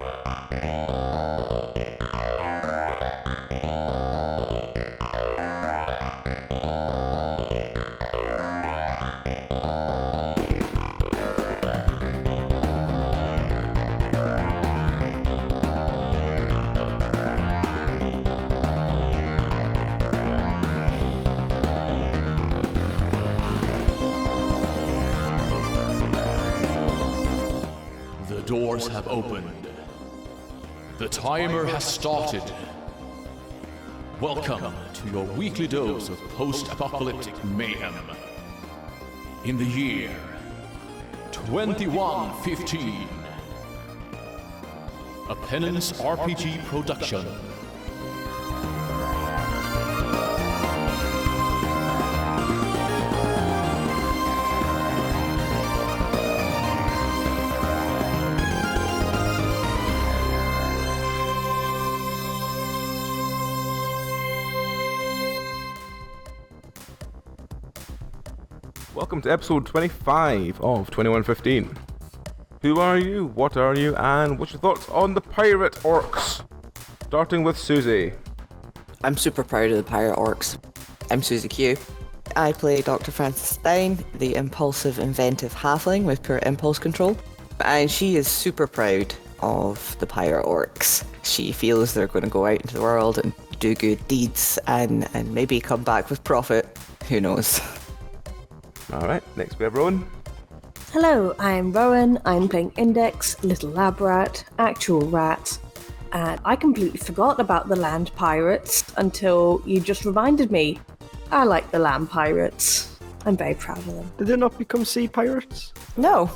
The doors have opened. The timer has started. Welcome to your weekly dose of post-apocalyptic mayhem. In the year 2115, a Penance RPG production. Welcome to episode 25 of 2115. Who are you, what are you, and what's your thoughts on the pirate orcs? Starting with Susie. I'm super proud of the pirate orcs. I'm Susie Q. I play Dr. Frances Stein, the impulsive, inventive halfling with pure impulse control. And she is super proud of the pirate orcs. She feels they're going to go out into the world and do good deeds and maybe come back with profit. Who knows? Alright, next we have Rowan. Hello, I'm Rowan. I'm playing Index, Little Lab Rat, Actual Rat, and I completely forgot about the land pirates until you just reminded me. I like the land pirates. I'm very proud of them. Did they not become sea pirates? No.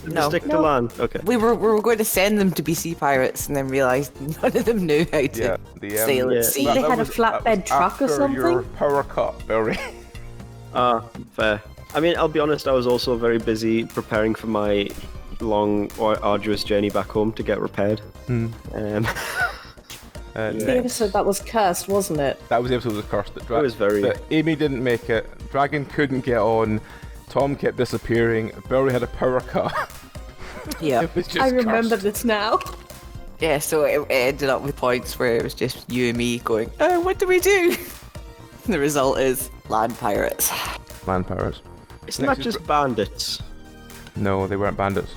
Did No. they stick to land? Okay. We were going to send them to be sea pirates and then realised none of them knew how to sail at sea. They had a flatbed truck or something? Your power cut, Barry. Fair. I mean, I'll be honest, I was also very busy preparing for my long or arduous journey back home to get repaired. The episode that was cursed, wasn't it? That was the episode that was cursed. It was very... But Amy didn't make it, Dragon couldn't get on, Tom kept disappearing, Barry had a power cut. Yeah. It was just I remember cursed. this now. Yeah, so it ended up with points where it was just you and me going, what do we do? And the result is land pirates. Land pirates. It's not just bandits. No, they weren't bandits.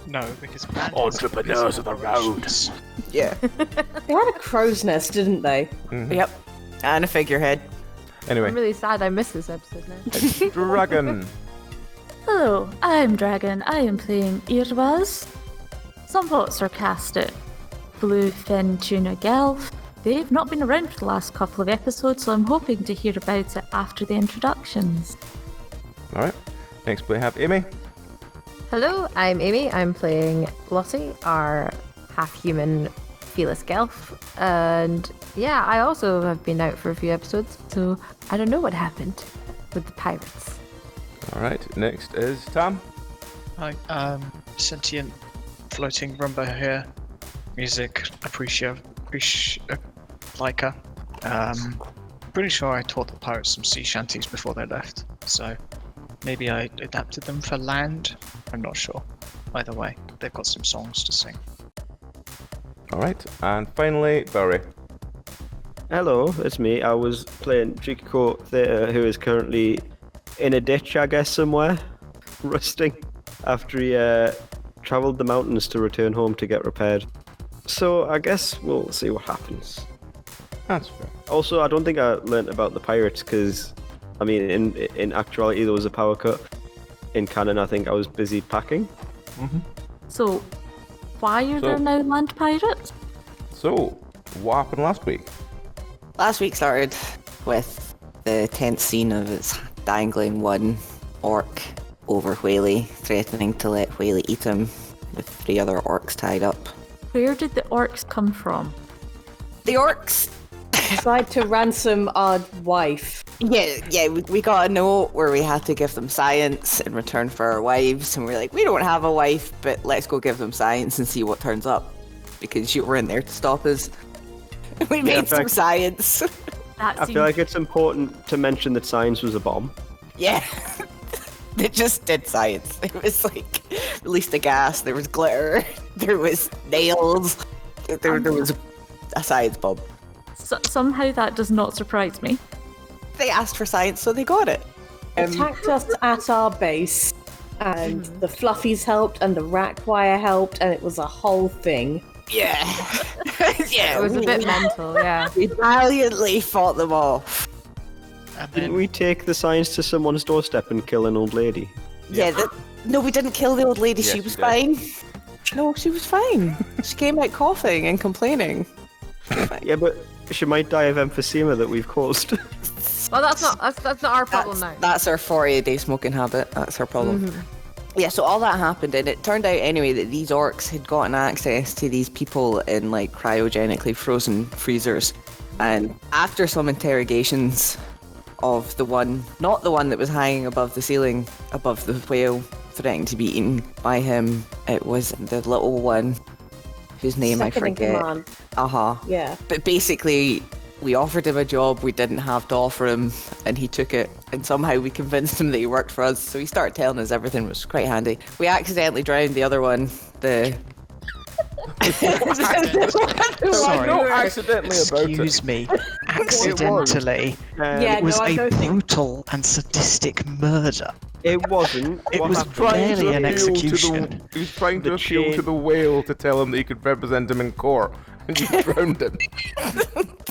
No, because bandits Entrepreneurs of the road. Yeah. They had a crow's nest, didn't they? Mm-hmm. Yep. And a figurehead. Anyway, I'm really sad I missed this episode now. Dragon. Hello, I'm Dragon. I am playing Earbuzz. Some votes are cast at Bluefin Tuna Gelf. They've not been around for the last couple of episodes, so I'm hoping to hear about it after the introductions. Alright, next we have Amy. Hello, I'm Amy. I'm playing Lottie, our half-human fearless Gelf. And yeah, I also have been out for a few episodes, so I don't know what happened with the pirates. Alright, next is Tam. Hi, sentient floating rumba here. Music like her. Pretty sure I taught the pirates some sea shanties before they left, so maybe I adapted them for land. I'm not sure. Either way, they've got some songs to sing. Alright, and finally, Barry. Hello, it's me. I was playing Chikako Theatre, who is currently in a ditch, I guess, somewhere, rusting, after he travelled the mountains to return home to get repaired. So I guess we'll see what happens. That's fair. Also, I don't think I learnt about the pirates, because, I mean, in actuality there was a power cut. In canon, I think I was busy packing. Mm-hmm. So, why are there now land pirates? So, what happened last week? Last week started with the tense scene of its dangling one orc over Whaley, threatening to let Whaley eat him, with 3 other orcs tied up. Where did the orcs come from? The orcs! Tried to ransom our wife. Yeah, we got a note where we had to give them science in return for our wives, and we're like, we don't have a wife, but let's go give them science and see what turns up, because you weren't there to stop us. We made some science. I feel like it's important to mention that science was a bomb. Yeah. They just did science. It was like, released the gas, there was glitter, there was nails, there was a science bomb. Somehow that does not surprise me. They asked for science, so they got it. Attacked us at our base, and the fluffies helped, and the rack wire helped, and it was a whole thing. Yeah. Yeah. It was a bit mental, yeah. We valiantly fought them off. And Didn't then we take the science to someone's doorstep and kill an old lady? Yeah, no, we didn't kill the old lady. Yes, She was you did. fine. No, she was fine. She came out coughing and complaining. Yeah, but she might die of emphysema that we've caused. Well, that's not our problem now. That's her 40-day smoking habit. That's her problem. Yeah, so all that happened, and it turned out anyway that these orcs had gotten access to these people in like cryogenically frozen freezers. And after some interrogations of the one, not the one that was hanging above the ceiling, above the whale, threatening to be eaten by him, it was the little one whose name I Second in forget. command. Yeah. But basically, we offered him a job we didn't have to offer him, and he took it. And somehow we convinced him that he worked for us. So he started telling us everything, which was quite handy. We accidentally drowned the other one. Sorry. Not accidentally about it. excuse me, accidentally. Yeah, It was no, I a don't think. brutal and sadistic murder. It wasn't. It What was happened- barely an appeal to execution. he was trying to The appeal chain- to the whale to tell him that he could represent him in court, and you drowned him.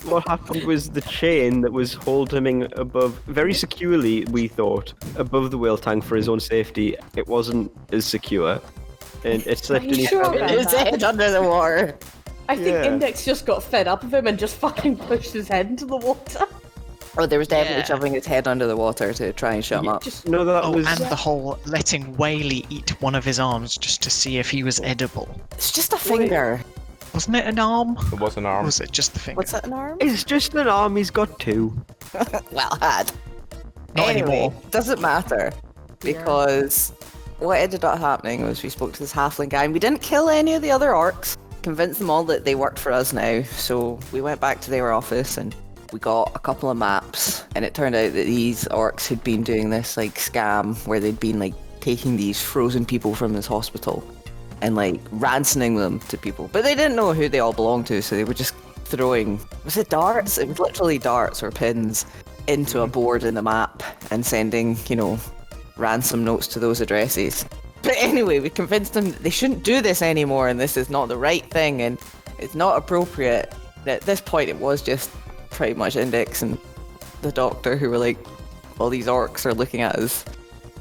What happened was the chain that was holding him above, very securely, we thought, above the whale tank for his own safety. It wasn't as secure, and it slipped you in his sure hand. about His head under the water. I think Yeah. Index just got fed up of him and just fucking pushed his head into the water. Oh, there was definitely Yeah. shoving his head under the water to try and shut him up. Just No, that Oh, was. and the whole letting Whaley eat one of his arms just to see if he was edible. It's just a finger. Wasn't it an arm? It was an Or arm. was it just the finger? What's that, an arm? It's just an arm. He's got two. Well had. Not Anyway, anymore. doesn't matter, because what ended up happening was we spoke to this halfling guy, and we didn't kill any of the other orcs. Convinced them all that they worked for us now, so we went back to their office and we got a couple of maps, and it turned out that these orcs had been doing this like scam where they'd been like taking these frozen people from this hospital and like ransoming them to people, but they didn't know who they all belonged to, so they were just throwing, was it darts? It was literally darts or pins into a board in the map and sending, ransom notes to those addresses. But anyway, we convinced them that they shouldn't do this anymore, and this is not the right thing, and it's not appropriate. At this point, it was just pretty much Index and the doctor who were like, all these orcs are looking at us.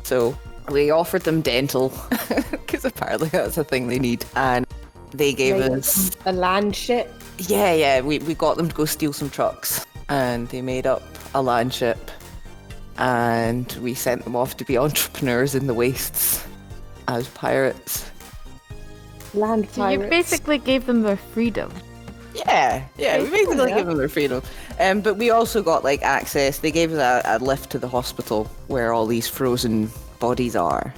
So we offered them dental, because apparently that's a thing they need, and they gave us... a land ship. Yeah, we got them to go steal some trucks, and they made up a land ship, and we sent them off to be entrepreneurs in the wastes as pirates. Land So you pirates. basically gave them their freedom. Yeah, we basically Yeah. gave them their freedom. But we also got like access. They gave us a lift to the hospital where all these frozen bodies are,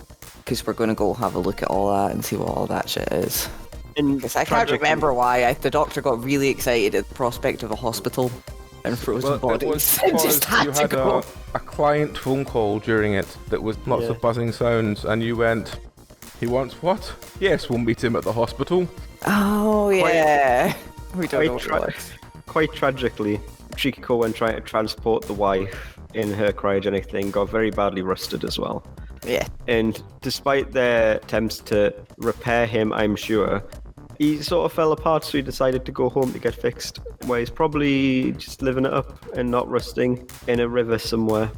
because we're going to go have a look at all that and see what all that shit is. And Because I can't tragically- remember why. The doctor got really excited at the prospect of a hospital and frozen Well, it bodies was and because just had you to had go. a client phone call during it that was lots Yeah. of buzzing sounds, and you went, "He wants what? Yes, we'll meet him at the hospital." Oh yeah. We don't know Quite, what it was. quite tragically, Chikiko, when trying to transport the wife in her cryogenic thing, got very badly rusted as well. Yeah. And despite their attempts to repair him, I'm sure, he sort of fell apart, so he decided to go home to get fixed, where he's probably just living it up and not rusting in a river somewhere.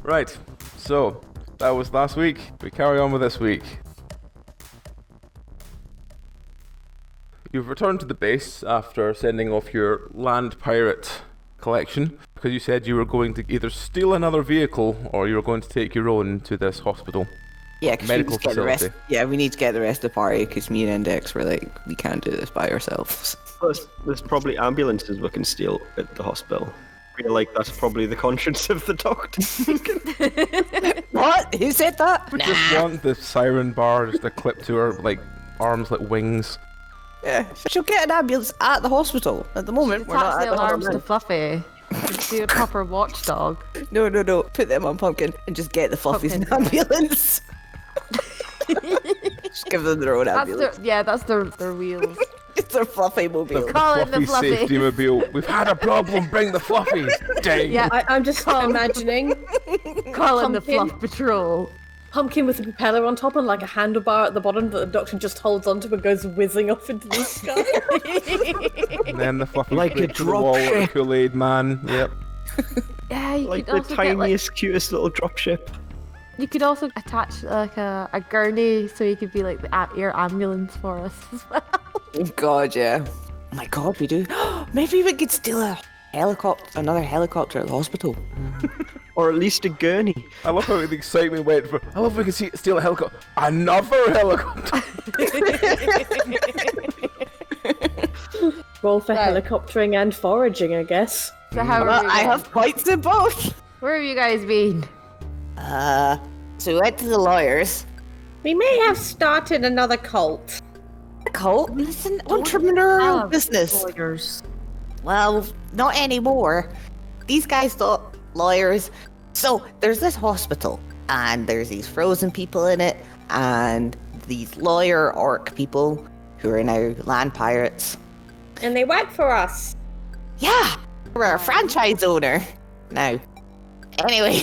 Right, so that was last week. We carry on with this week. You've returned to the base after sending off your land pirate collection, because you said you were going to either steal another vehicle or you were going to take your own to this hospital. Yeah, because Medical facility. we need to get the rest of the party, because me and Index were like, we can't do this by ourselves. Plus, there's probably ambulances we can steal at the hospital. I feel like that's probably the conscience of the doctor. What? Who said that? We just want the siren bar just to clip to her like arms like wings. Yeah. She'll get an ambulance at the hospital. At the moment, we're not Attach at the the alarms to hospital. Fluffy. Be a proper watchdog. No. Put them on Pumpkin and just get the fluffies in Pumpkin. ambulance. Just give them their own ambulance. That's their wheels. It's their fluffy mobile. Call in the Fluffy safety fluffy. mobile. We've had a problem. Bring the fluffies. Dang. Yeah, I'm just imagining call in the Pumpkin. fluff patrol. Pumpkin with a propeller on top and like a handlebar at the bottom that the doctor just holds onto and goes whizzing off into the sky. And then the fluffies Like a break through the wall like a dropship. Kool-Aid man. Yep. Yeah, you Like could the also get tiniest, cutest little dropship. you could also attach like a gurney so you could be like the air ambulance for us as well. Oh God, yeah. Oh my God, we do. Maybe we could steal another helicopter at the hospital. Or at least a gurney. I love how the excitement went for. I love we can steal a helicopter. Another helicopter. Roll for Right. helicoptering and foraging, I guess. So how Well, are I have points in both. Where have you guys been? So we went to the lawyers. We may have started another cult. Cult? It's an entrepreneurial Have business. Lawyers. Well, not anymore. These guys thought lawyers. So there's this hospital, and there's these frozen people in it, and these lawyer orc people who are now land pirates. And they work for us. Yeah, we're a franchise owner now. Anyway,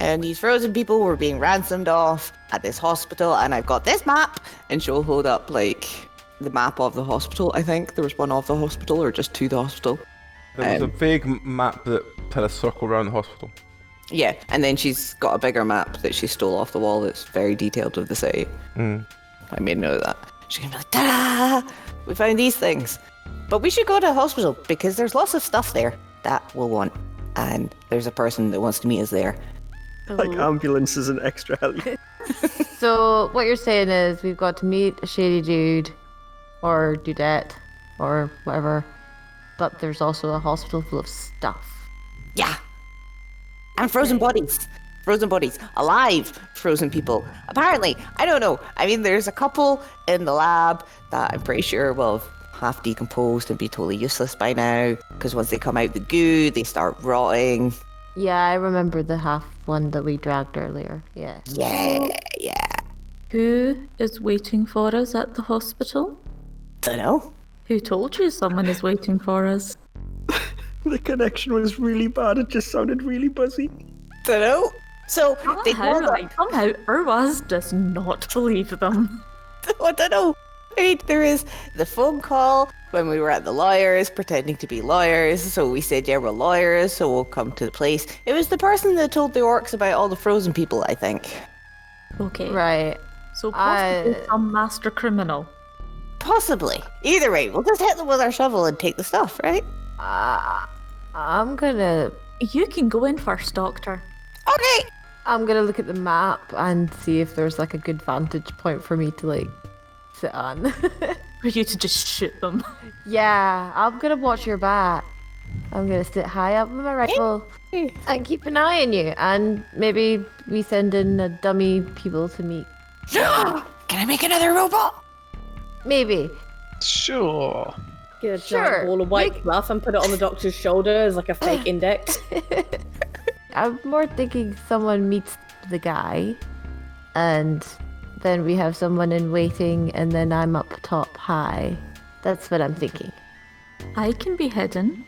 and these frozen people were being ransomed off at this hospital, and I've got this map, and she'll hold up like the map of the hospital. I think there was one of the hospital, or just to the hospital. There was a vague map that had a circle around the hospital. Yeah, and then she's got a bigger map that she stole off the wall that's very detailed of the city. I made note of that. She's gonna be like, ta-da! We found these things. But we should go to the hospital because there's lots of stuff there that we'll want. And there's a person that wants to meet us there. Like ambulances and extra heli. So what you're saying is we've got to meet a shady dude or dudette or whatever, but there's also a hospital full of stuff. Yeah. And frozen bodies. Frozen bodies. Alive frozen people. Apparently. I don't know. I mean, there's a couple in the lab that I'm pretty sure will have half decomposed and be totally useless by now. Because once they come out the goo, they start rotting. Yeah, I remember the half one that we dragged earlier. Yeah. Yeah. Who is waiting for us at the hospital? Dunno. Who told you someone is waiting for us? The connection was really bad. It just sounded really buzzy. Dunno. So, they told us. Somehow Urwaz does not believe them. I don't know. I mean, there is the phone call when we were at the lawyers, pretending to be lawyers. So we said, yeah, we're lawyers, so we'll come to the place. It was the person that told the orcs about all the frozen people, I think. Okay. Right. So possibly some master criminal. Possibly. Either way, we'll just hit them with our shovel and take the stuff, right? I'm gonna You can go in first, Doctor. Okay. look at the map and see if there's like a good vantage point for me to like sit on. For you to just shoot them. Yeah, I'm gonna watch your back. I'm gonna sit high up with my rifle and keep an eye on you. And maybe we send in a dummy people to meet. Can I make another robot? Maybe. Sure. Get a Sure. giant ball of white fluff and put it on the doctor's shoulder as like a fake index. I'm more thinking someone meets the guy and then we have someone in waiting and then I'm up top high. That's what I'm thinking. I can be hidden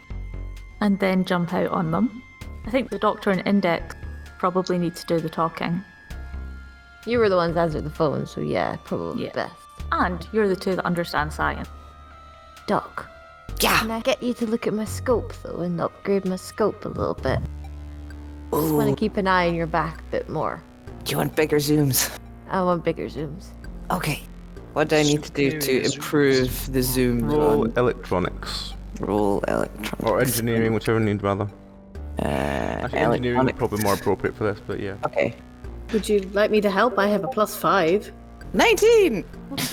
and then jump out on them. I think the Doctor and Index probably need to do the talking. You were the ones that answered the phone, so yeah, probably Yeah. best. And you're the two that understand science. Doc, Yeah. can I get you to look at my scope though and upgrade my scope a little bit? Just want to Ooh, keep an eye on your back a bit more. do you want bigger zooms? I want bigger zooms. Okay. What do I need to do to Superior zooms. improve the zoom? Roll on- electronics. Roll electronics. Or engineering, whichever you need rather. Actually, engineering would electronics. probably more appropriate for this, but yeah. Okay. Would you like me to help? I have a +5. 19!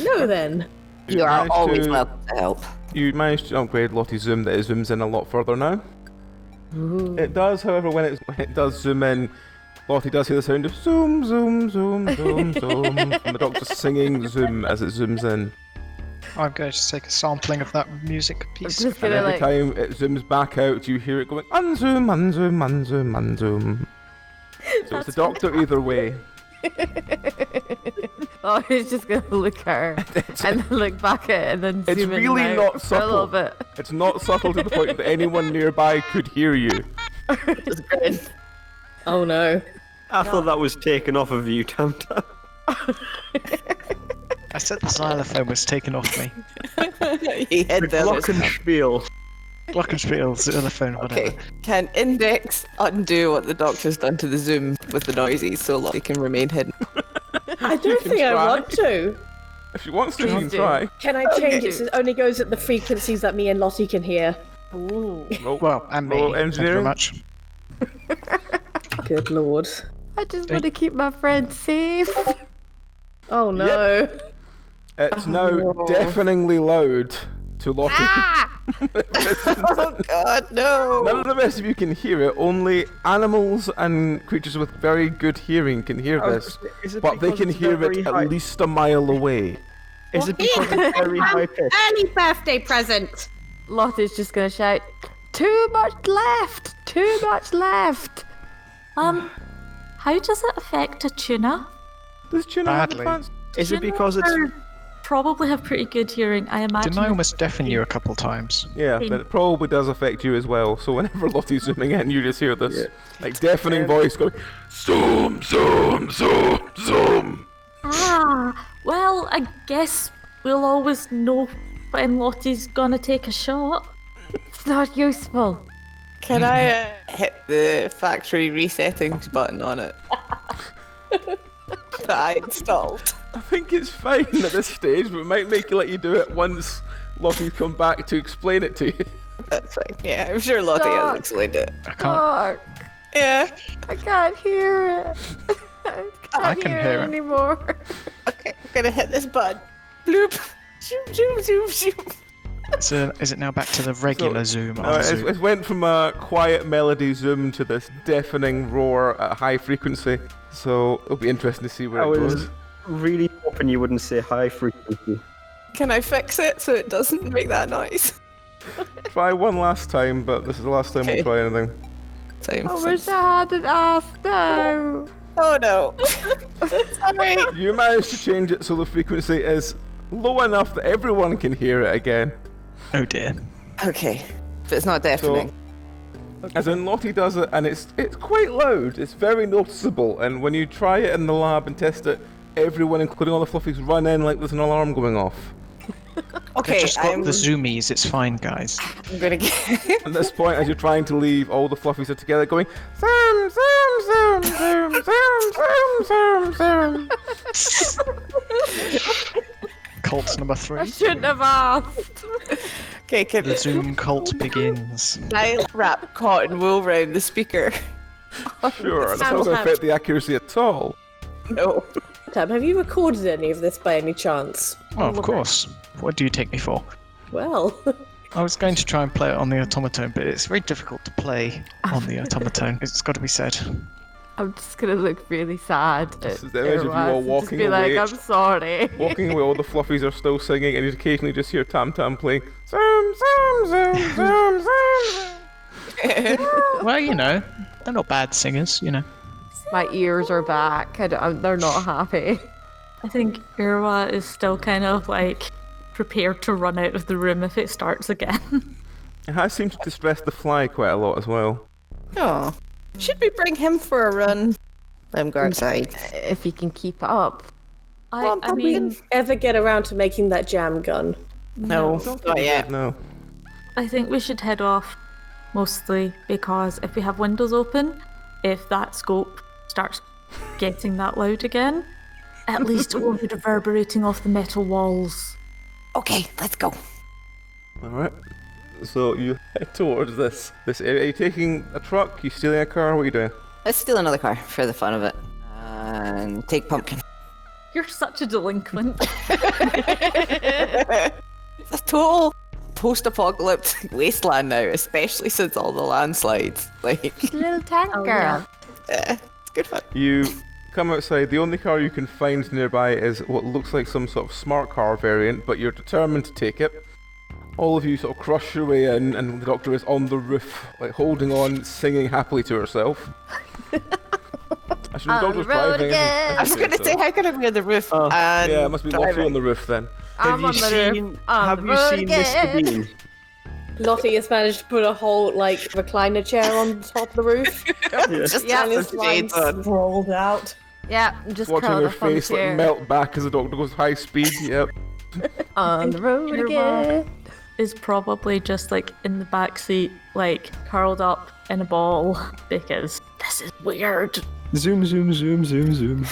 No, then. You are managed always to- welcome to help. You managed to upgrade Lottie's zoom that it zooms in a lot further now. It does, however, when it does zoom in, Lottie does hear the sound of zoom, zoom, zoom, zoom, zoom, and the doctor's singing zoom as it zooms in. I'm going to take a sampling of that music piece. Just And gonna every like. time it zooms back out, you hear it going, unzoom, unzoom, unzoom, unzoom. So it's the doctor either way. Oh, he's just gonna look at her and then look back at it and then It's zoom in really and not out for a little subtle. bit. It's not subtle to the point that anyone nearby could hear you. Oh no. I thought that was taken off of you, Tam Tam. I said the xylophone was taken off me. He hid the others. Glockenspiel. Glockenspiel, xylophone, whatever. Okay, can Index undo what the doctor's done to the Zoom with the noises so Lottie can remain hidden? I don't think I want to. If she wants to, she can Please do. try. Can I change it so it only goes at the frequencies that me and Lottie can hear? Ooh. Well, and me. Roll Thank you very engineering. much. Good lord. I just want to keep my friend safe. Oh no. It's now deafeningly loud to Lottie. Oh god, no! None of the rest of you can hear it. Only animals and creatures with very good hearing can hear this. Is it But they because can it's hear very it high- at least a mile away. Is it because it's very high pitched? Early birthday present! Lottie's just gonna shout, "Too much left! Too much left!" How does it affect a tuna? Does Tuna have Badly. advanced? Is it because it's Probably have pretty good hearing, I imagine. Didn't I almost deafen you a couple times? Yeah, but it probably does affect you as well. So whenever Lottie's zooming in, you just hear this like deafening voice going, zoom, zoom, zoom, zoom. Well, I guess we'll always know when Lottie's gonna take a shot. It's not useful. Can I hit the factory resettings button on it? That I installed. I think it's fine at this stage, but it might make you let you do it once Lottie's come back to explain it to you. That's fine. Yeah, I'm sure Lottie Stop. has explained it. I can't. Dark. Yeah. I can't hear it. I can can't hear it. anymore. Okay, I'm gonna hit this button. Bloop. Zoom, zoom, zoom, zoom. So is it now back to the regular zoom? No, on Zoom? it went from a quiet melody zoom to this deafening roar at high frequency. So it'll be interesting to see where I it was goes. really hoping you wouldn't say high frequency. Can I fix it so it doesn't make that noise? Try one last time, but this is the last time Okay. we'll try anything. Time. I wish I hadn't asked now. Oh no. Sorry. You managed to change it so the frequency is low enough that everyone can hear it again. Oh dear. Okay, but it's not deafening. As in, Lottie does it, and it's quite loud. It's very noticeable, and when you try it in the lab and test it, everyone, including all the fluffies, run in like there's an alarm going off. I've Okay, just got I'm the zoomies, it's fine, guys. gonna get. At this point, as you're trying to leave, all the fluffies are together going, zoom, zoom, zoom, zoom, zoom, zoom, zoom, zoom. Cult number I 3. shouldn't have asked. Okay, can The Zoom cult begins. I wrap cotton wool round the speaker? Sure, that's not Sounds going to like- affect the accuracy at all. No. Tam, have you recorded any of this by any chance? Oh, of course. What do you take me for? Well, I was going to try and play it on the automaton, but it's very difficult to play on the automaton. It's got to be said. I'm just gonna look really sad. This at is the image of you all Irwas and just walking be away. like, I'm sorry. Walking away, all the fluffies are still singing, and you occasionally just hear Tam Tam playing, zoom, zoom, zoom, zoom, zoom. Well, you know, they're not bad singers, you know. My ears are back. They're not happy. I think Irwa is still kind of like prepared to run out of the room if it starts again. It has seemed to distress the fly quite a lot as well. Oh. Should we bring him for a run? Let him go outside. If you can keep up. I mean, ever get around to making that jam gun? No, not yet. No. I think we should head off mostly because if we have windows open, if that scope starts getting that loud again, at least it won't be reverberating off the metal walls. Okay, let's go. Alright. So you head towards this area. Are you taking a truck? You stealing a car? What are you doing? Let's steal another car for the fun of it. And take Pumpkin. You're such a delinquent. It's a total post-apocalyptic wasteland now, especially since all the landslides. Like, Little tank girl. it's good fun. You come outside. The only car you can find nearby is what looks like some sort of smart car variant, but you're determined to take it. All of you sort of crush your way in, and the doctor is on the roof, like holding on, singing happily to herself. Actually, the doctor's driving. I was going to say, how can I be on the roof? Yeah, it must be Lottie on the roof then. I'm on the roof. Have you seen Mr. Bean? Lottie has managed to put a whole recliner chair on top of the roof. Just And the his legs shades on. rolled out. Yeah, I'm just Watching curled her up on the face chair. melt back as the doctor goes high speed. Yep. On the road Your again. Is probably just in the back seat, curled up in a ball because this is weird. Zoom, zoom, zoom, zoom, zoom.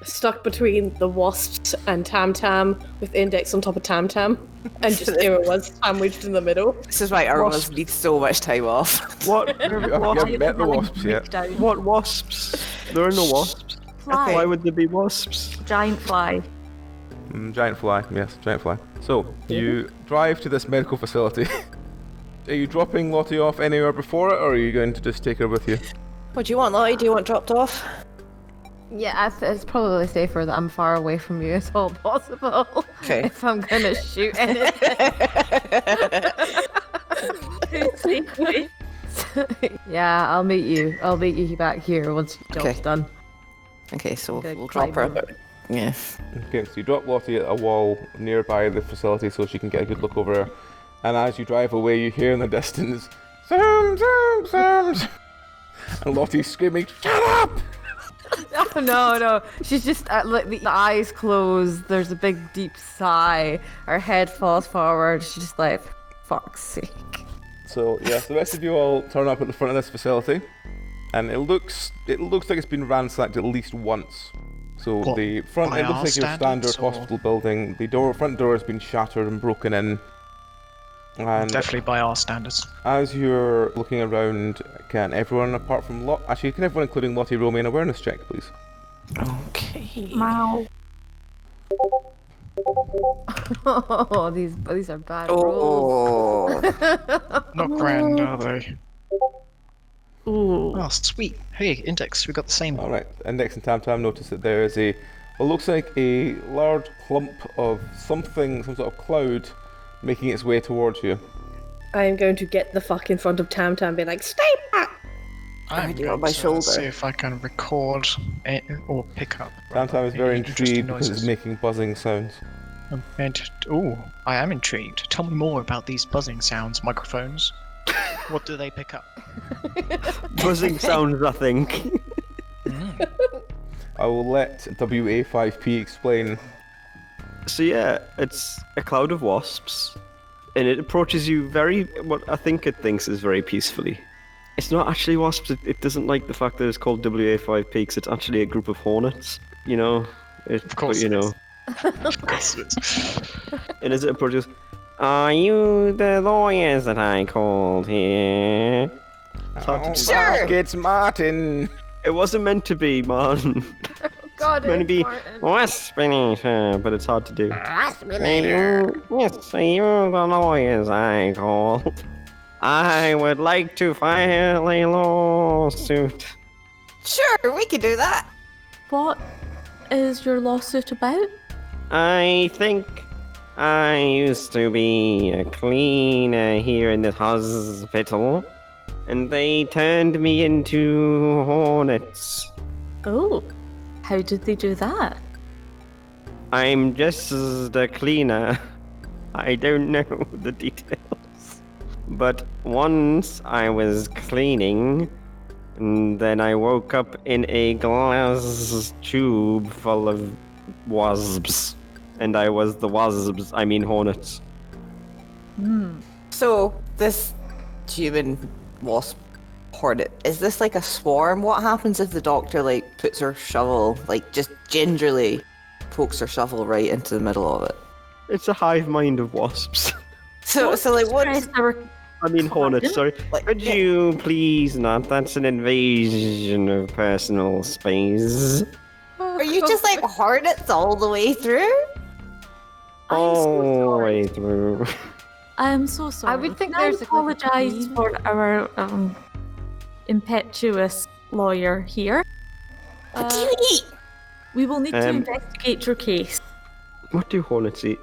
Stuck between the Wasps and Tam Tam, with Index on top of Tam Tam, and just there it was, sandwiched in the middle. This is why Irma's needs so much time off. What? You haven't met the wasps yet. What wasps? There are no wasps. Fly. Why would there be wasps? Giant fly. Giant fly, yes, giant fly. So, you drive to this medical facility. Are you dropping Lottie off anywhere before it, or are you going to just take her with you? What do you want, Lottie? Do you want dropped off? Yeah, it's probably safer that I'm far away from you as all possible. Okay. If I'm gonna shoot anything. Yeah, I'll meet you. I'll meet you back here once your job's Okay. done. Okay, so Okay, we'll drop her. climb But, yeah. Okay, so you drop Lottie at a wall nearby the facility so she can get a good look over her. And as you drive away, you hear in the distance, zoom, zoom, zoom. And Lottie's screaming, shut up! Oh, no. She's just the eyes closed. There's a big deep sigh. Her head falls forward. She's just like, fuck's sake. So yes, the rest of you all turn up at the front of this facility, and it looks like it's been ransacked at least once. So What, the front, by it looks our like your standard standards, or- hospital building. The front door has been shattered and broken in. And Definitely by our standards. as you're looking around, can everyone apart from actually, can everyone including Lottie roll me an awareness check, please? Okay. Wow. Oh, these are bad rolls. Oh. Not grand, are they? Ooh. Oh, sweet. Hey, Index, we got the same. All right. Index and Tam Tam notice that there is what looks like a large clump of something, some sort of cloud, making its way towards you. I am going to get the fuck in front of Tam Tam and be like, stay back! I'm do it on going my to shoulder. see if I can record it or pick up. Tam Tam is very interesting intrigued because it's noises. making buzzing sounds. Oh, I am intrigued. Tell me more about these buzzing sounds, microphones. What do they pick up? Buzzing sounds, I think. I will let WA5P explain. So yeah, it's a cloud of wasps, and it approaches you what I think it thinks is very peacefully. It's not actually wasps. It doesn't like the fact that it's called WA5 Peaks. It's actually a group of hornets. You know. Of course But, it you is. know. Of course it is. And as it approaches, are you the lawyers that I called here? Sure. It's Martin. It wasn't meant to be, man. God, It's meant to it's be Martin. Waspinator, but it's hard to do. Yes, are you the lawyers I called? I would like to file a lawsuit. Sure, we can do that. What is your lawsuit about? I think I used to be a cleaner here in this hospital, and they turned me into hornets. Oh. How did they do that? I'm just a cleaner. I don't know the details. But once I was cleaning, and then I woke up in a glass tube full of wasps. And I was the wasps, I mean hornets. So, this human wasp hornet, is this like a swarm? What happens if the doctor, puts her shovel, just gingerly pokes her shovel right into the middle of it? It's a hive mind of wasps. So what? Christ, they were- I mean hornets, sorry. Could yeah. you please not? That's an invasion of personal space. Are you just hornets all the way through? All the way through. I'm so sorry. would think Can there's a apologise queen. for our impetuous lawyer here. What do you eat? We will need to investigate your case. What do hornets eat?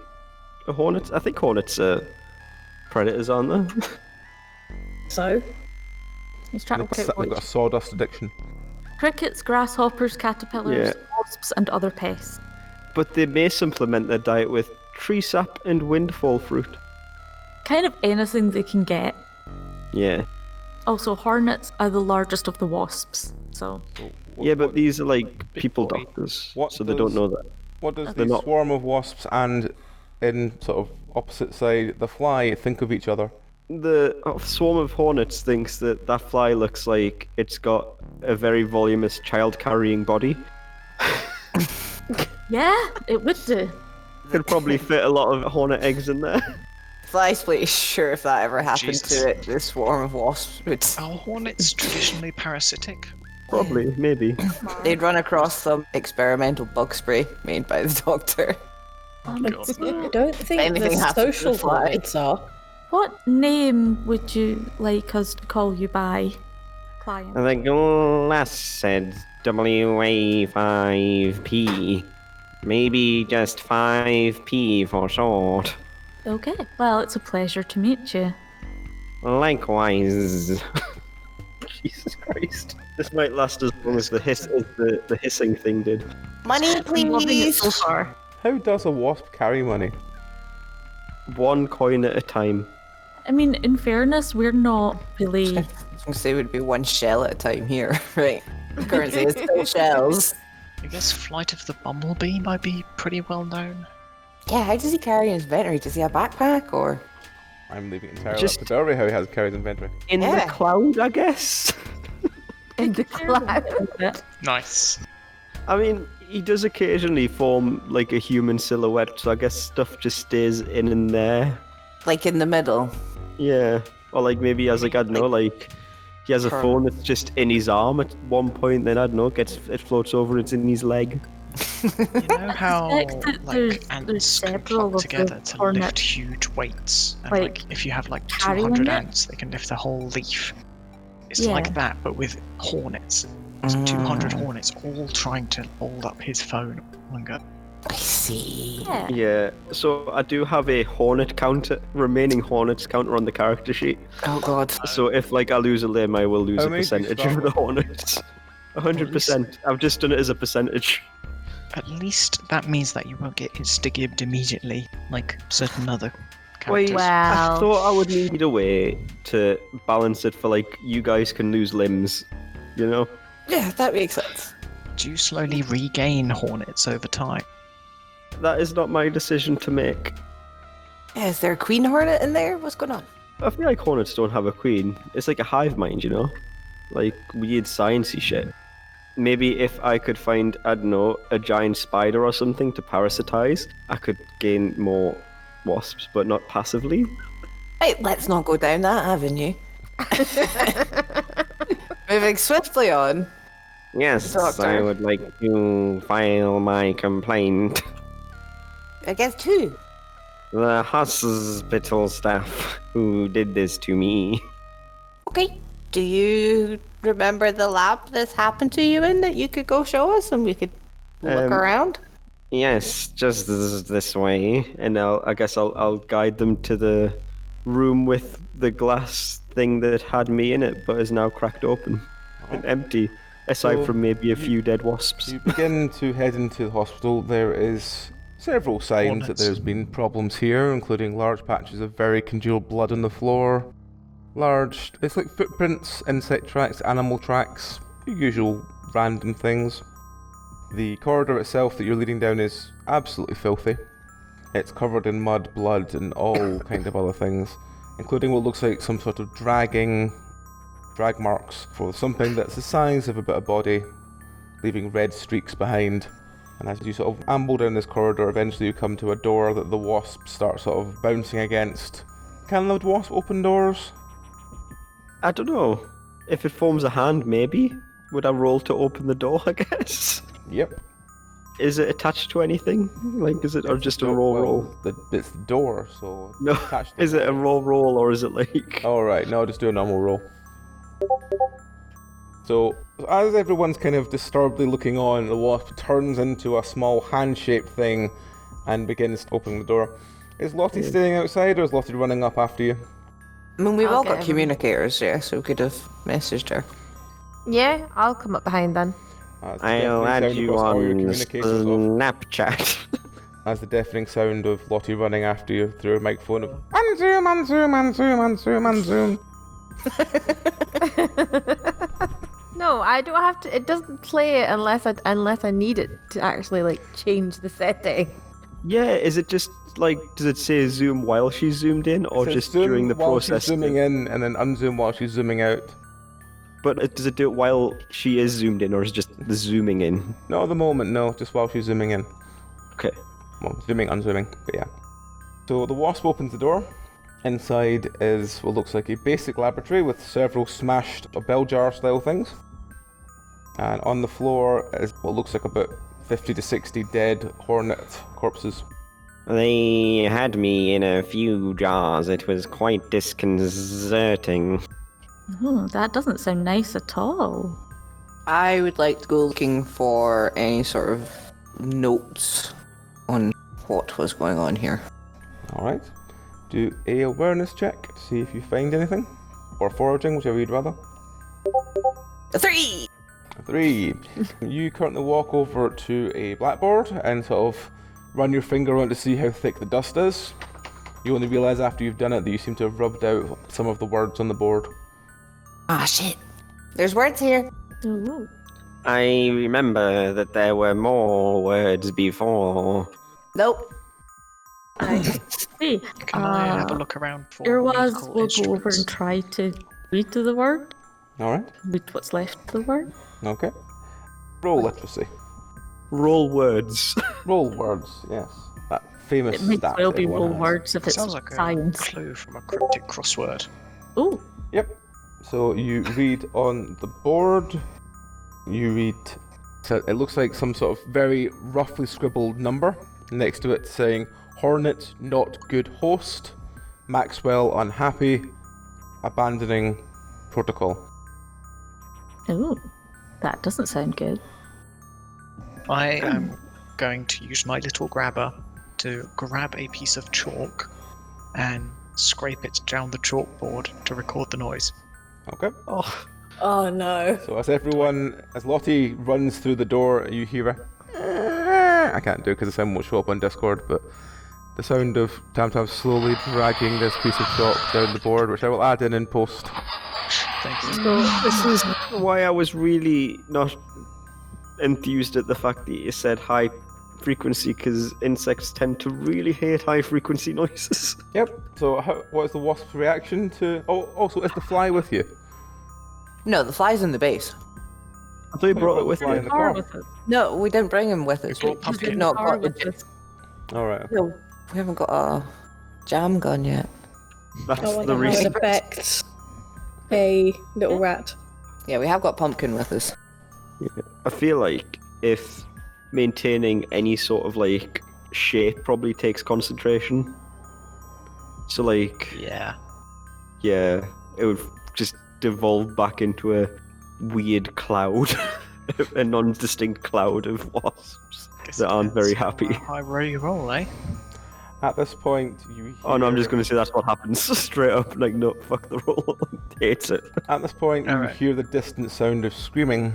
Hornets? I think hornets are predators, aren't they? So, He's trying to They've work out got a what. sawdust addiction. Crickets, grasshoppers, caterpillars, Yeah. wasps, and other pests. But they may supplement their diet with tree sap and windfall fruit. Kind of anything they can get. Yeah. Also, hornets are the largest of the wasps, so... Yeah, but these are like people doctors, so they don't know that. What does They're the not- swarm of wasps and, in sort of opposite side, the fly think of each other? The swarm of hornets thinks that that fly looks like it's got a very voluminous child-carrying body. Yeah, it would do. Could probably fit a lot of hornet eggs in there. Fly's pretty sure if that ever happened Jesus. to it, this swarm of wasps would... Are hornets traditionally parasitic? Probably, maybe. They'd run across some experimental bug spray made by the doctor. Oh, I God. don't think Anything the happens to the social fly. hornets are. What name would you like us to call you by, client? I think Les said WA5P. Maybe just 5P for short. Okay, well, it's a pleasure to meet you. Likewise. Jesus Christ. This might last as long as the hissing thing did. Money, I'm loving it please! so far. How does a wasp carry money? 1 coin at a time. I mean, in fairness, we're not really... I was going to say it would be 1 shell at a time here, right? The currency is still shells. I guess Flight of the Bumblebee might be pretty well known. Yeah, how does he carry his inventory? Does he have a backpack or? I'm leaving it entirely Just- up to Derby how he carries inventory. In Yeah. the cloud, I guess. In the cloud. Nice. I mean, he does occasionally form like a human silhouette, so I guess stuff just stays in there. Like in the middle? Yeah. Or like maybe he has like, I don't know, like he has a phone that's just in his arm at one point, then I don't know, it floats over, it's in his leg. You know how suspect that there's ants can several club of the together to hornet lift huge weights, and like, if you have like carrying 200 it? ants, they can lift a whole leaf. It's Yeah. like that, but with hornets. It's 200 hornets all trying to hold up his phone and go. I see. Yeah. Yeah. So I do have a hornet counter, remaining hornets counter on the character sheet. Oh god. So if like I lose a limb, I will lose How a many do you percentage start of the with? hornets. 100%. I've just done it as a percentage. At least that means that you won't get insta-gibbed immediately, like certain other Wait, characters. Wow. I thought I would need a way to balance it for like you guys can lose limbs, you know? Yeah, that makes sense. Do you slowly regain hornets over time? That is not my decision to make. Yeah, is there a queen hornet in there? What's going on? I feel like hornets don't have a queen. It's like a hive mind, you know? Like weird sciencey shit. Maybe if I could find, I don't know, a giant spider or something to parasitize, I could gain more wasps, but not passively. Right, let's not go down that avenue. Moving swiftly on. Yes, Doctor. I would like to file my complaint. I guess 2. The hospital staff who did this to me. Okay. Do you remember the lab this happened to you in that you could go show us and we could look around? Yes, just this way, and I guess I'll guide them to the room with the glass thing that had me in it, but is now cracked open and empty, aside So from maybe a few dead wasps. You begin to head into the hospital. There is several signs that Hornets. there's been problems here, including large patches of very congealed blood on the floor. It's like footprints, insect tracks, animal tracks, the usual random things. The corridor itself that you're leading down is absolutely filthy. It's covered in mud, blood, and all kind of other things, including what looks like some sort of drag marks for something that's the size of a bit of body, leaving red streaks behind. And as you sort of amble down this corridor, eventually you come to a door that the wasps start sort of bouncing against. Can the wasp open doors? I don't know. If it forms a hand, maybe? Would I roll to open the door, I guess? Yep. Is it attached to anything? Like, is it, or just a roll? It's the door, so it's No, attached to is it a roll, or is it like... Alright, no, just do a normal roll. So, as everyone's kind of disturbedly looking on, the wasp turns into a small hand-shaped thing and begins opening the door. Is Lottie staying outside, or is Lottie running up after you? I mean, we've I'll all get got everyone. communicators, yeah, so we could have messaged her. Yeah, I'll come up behind then. As the I'll deafening add sound you across all your on communicators off. Snapchat. As the deafening sound of Lottie running after you through a microphone of unzoom, unzoom, unzoom, unzoom. No, I don't have to. It doesn't play it unless I need it to actually like change the setting. Yeah, is it just like, does it say zoom while she's zoomed in, or So just zoom during the while process? she's zooming in, and then unzoom while she's zooming out. Does it do it while she is zoomed in, or is it just the zooming in? Not at the moment, no, just while she's zooming in. Okay. Well, zooming, unzooming, but yeah. So the wasp opens the door. Inside is what looks like a basic laboratory with several smashed bell jar style things. And on the floor is what looks like about 50 to 60 dead hornet corpses. They had me in a few jars. It was quite disconcerting. That doesn't sound nice at all. I would like to go looking for any sort of notes on what was going on here. Alright. Do a awareness check, see if you find anything. Or foraging, whichever you'd rather. A 3! 3. You currently walk over to a blackboard and sort of run your finger around to see how thick the dust is. You only realise after you've done it that you seem to have rubbed out some of the words on the board. Ah, shit. There's words here. Ooh. I remember that there were more words before. Nope. Hey, Can I have a look around for Irwaz musical will go over instruments? and try to read to the word. Alright, Read what's left of the word. okay. Roll literacy. Roll words. Roll words, yes. That famous It may stat well that be everyone roll has. words if it's Sounds like a science. clue from a cryptic crossword. Oh, Yep. So you read on the board, you read, so it looks like some sort of very roughly scribbled number next to it saying, Hornet not good host, Maxwell unhappy, abandoning protocol. oh, that doesn't sound good. I am going to use my little grabber to grab a piece of chalk and scrape it down the chalkboard to record the noise. Okay. Oh no. So as Lottie runs through the door, you hear a I can't do it because the sound won't show up on Discord, but the sound of Tam slowly dragging this piece of chalk down the board, which I will add in post. Thank you. So this is why I was really not enthused at the fact that you said high frequency, because insects tend to really hate high frequency noises. Yep. So what is the wasp's reaction to... Oh, also, is the fly with you? No, the fly's in the base. I thought you brought it with Fly in you. the Car car. with us. No, we didn't bring him with us. brought We Pumpkin. did not Car got the with us. Alright. No, we haven't got a jam gun yet. That's I the wonder how it reason. affects a little rat. Yeah, we have got pumpkin with us. I feel like if maintaining any sort of like shape probably takes concentration. So like, Yeah. yeah, it would just devolve back into a weird cloud, a non-distinct cloud of wasps Guess that it aren't very depends happy. how high roll you roll, eh? At this point, you hear... Oh no, I'm just going to say that's what happens straight up. Like, no, fuck the roll. Hates it. At this point, you Alright. hear the distant sound of screaming,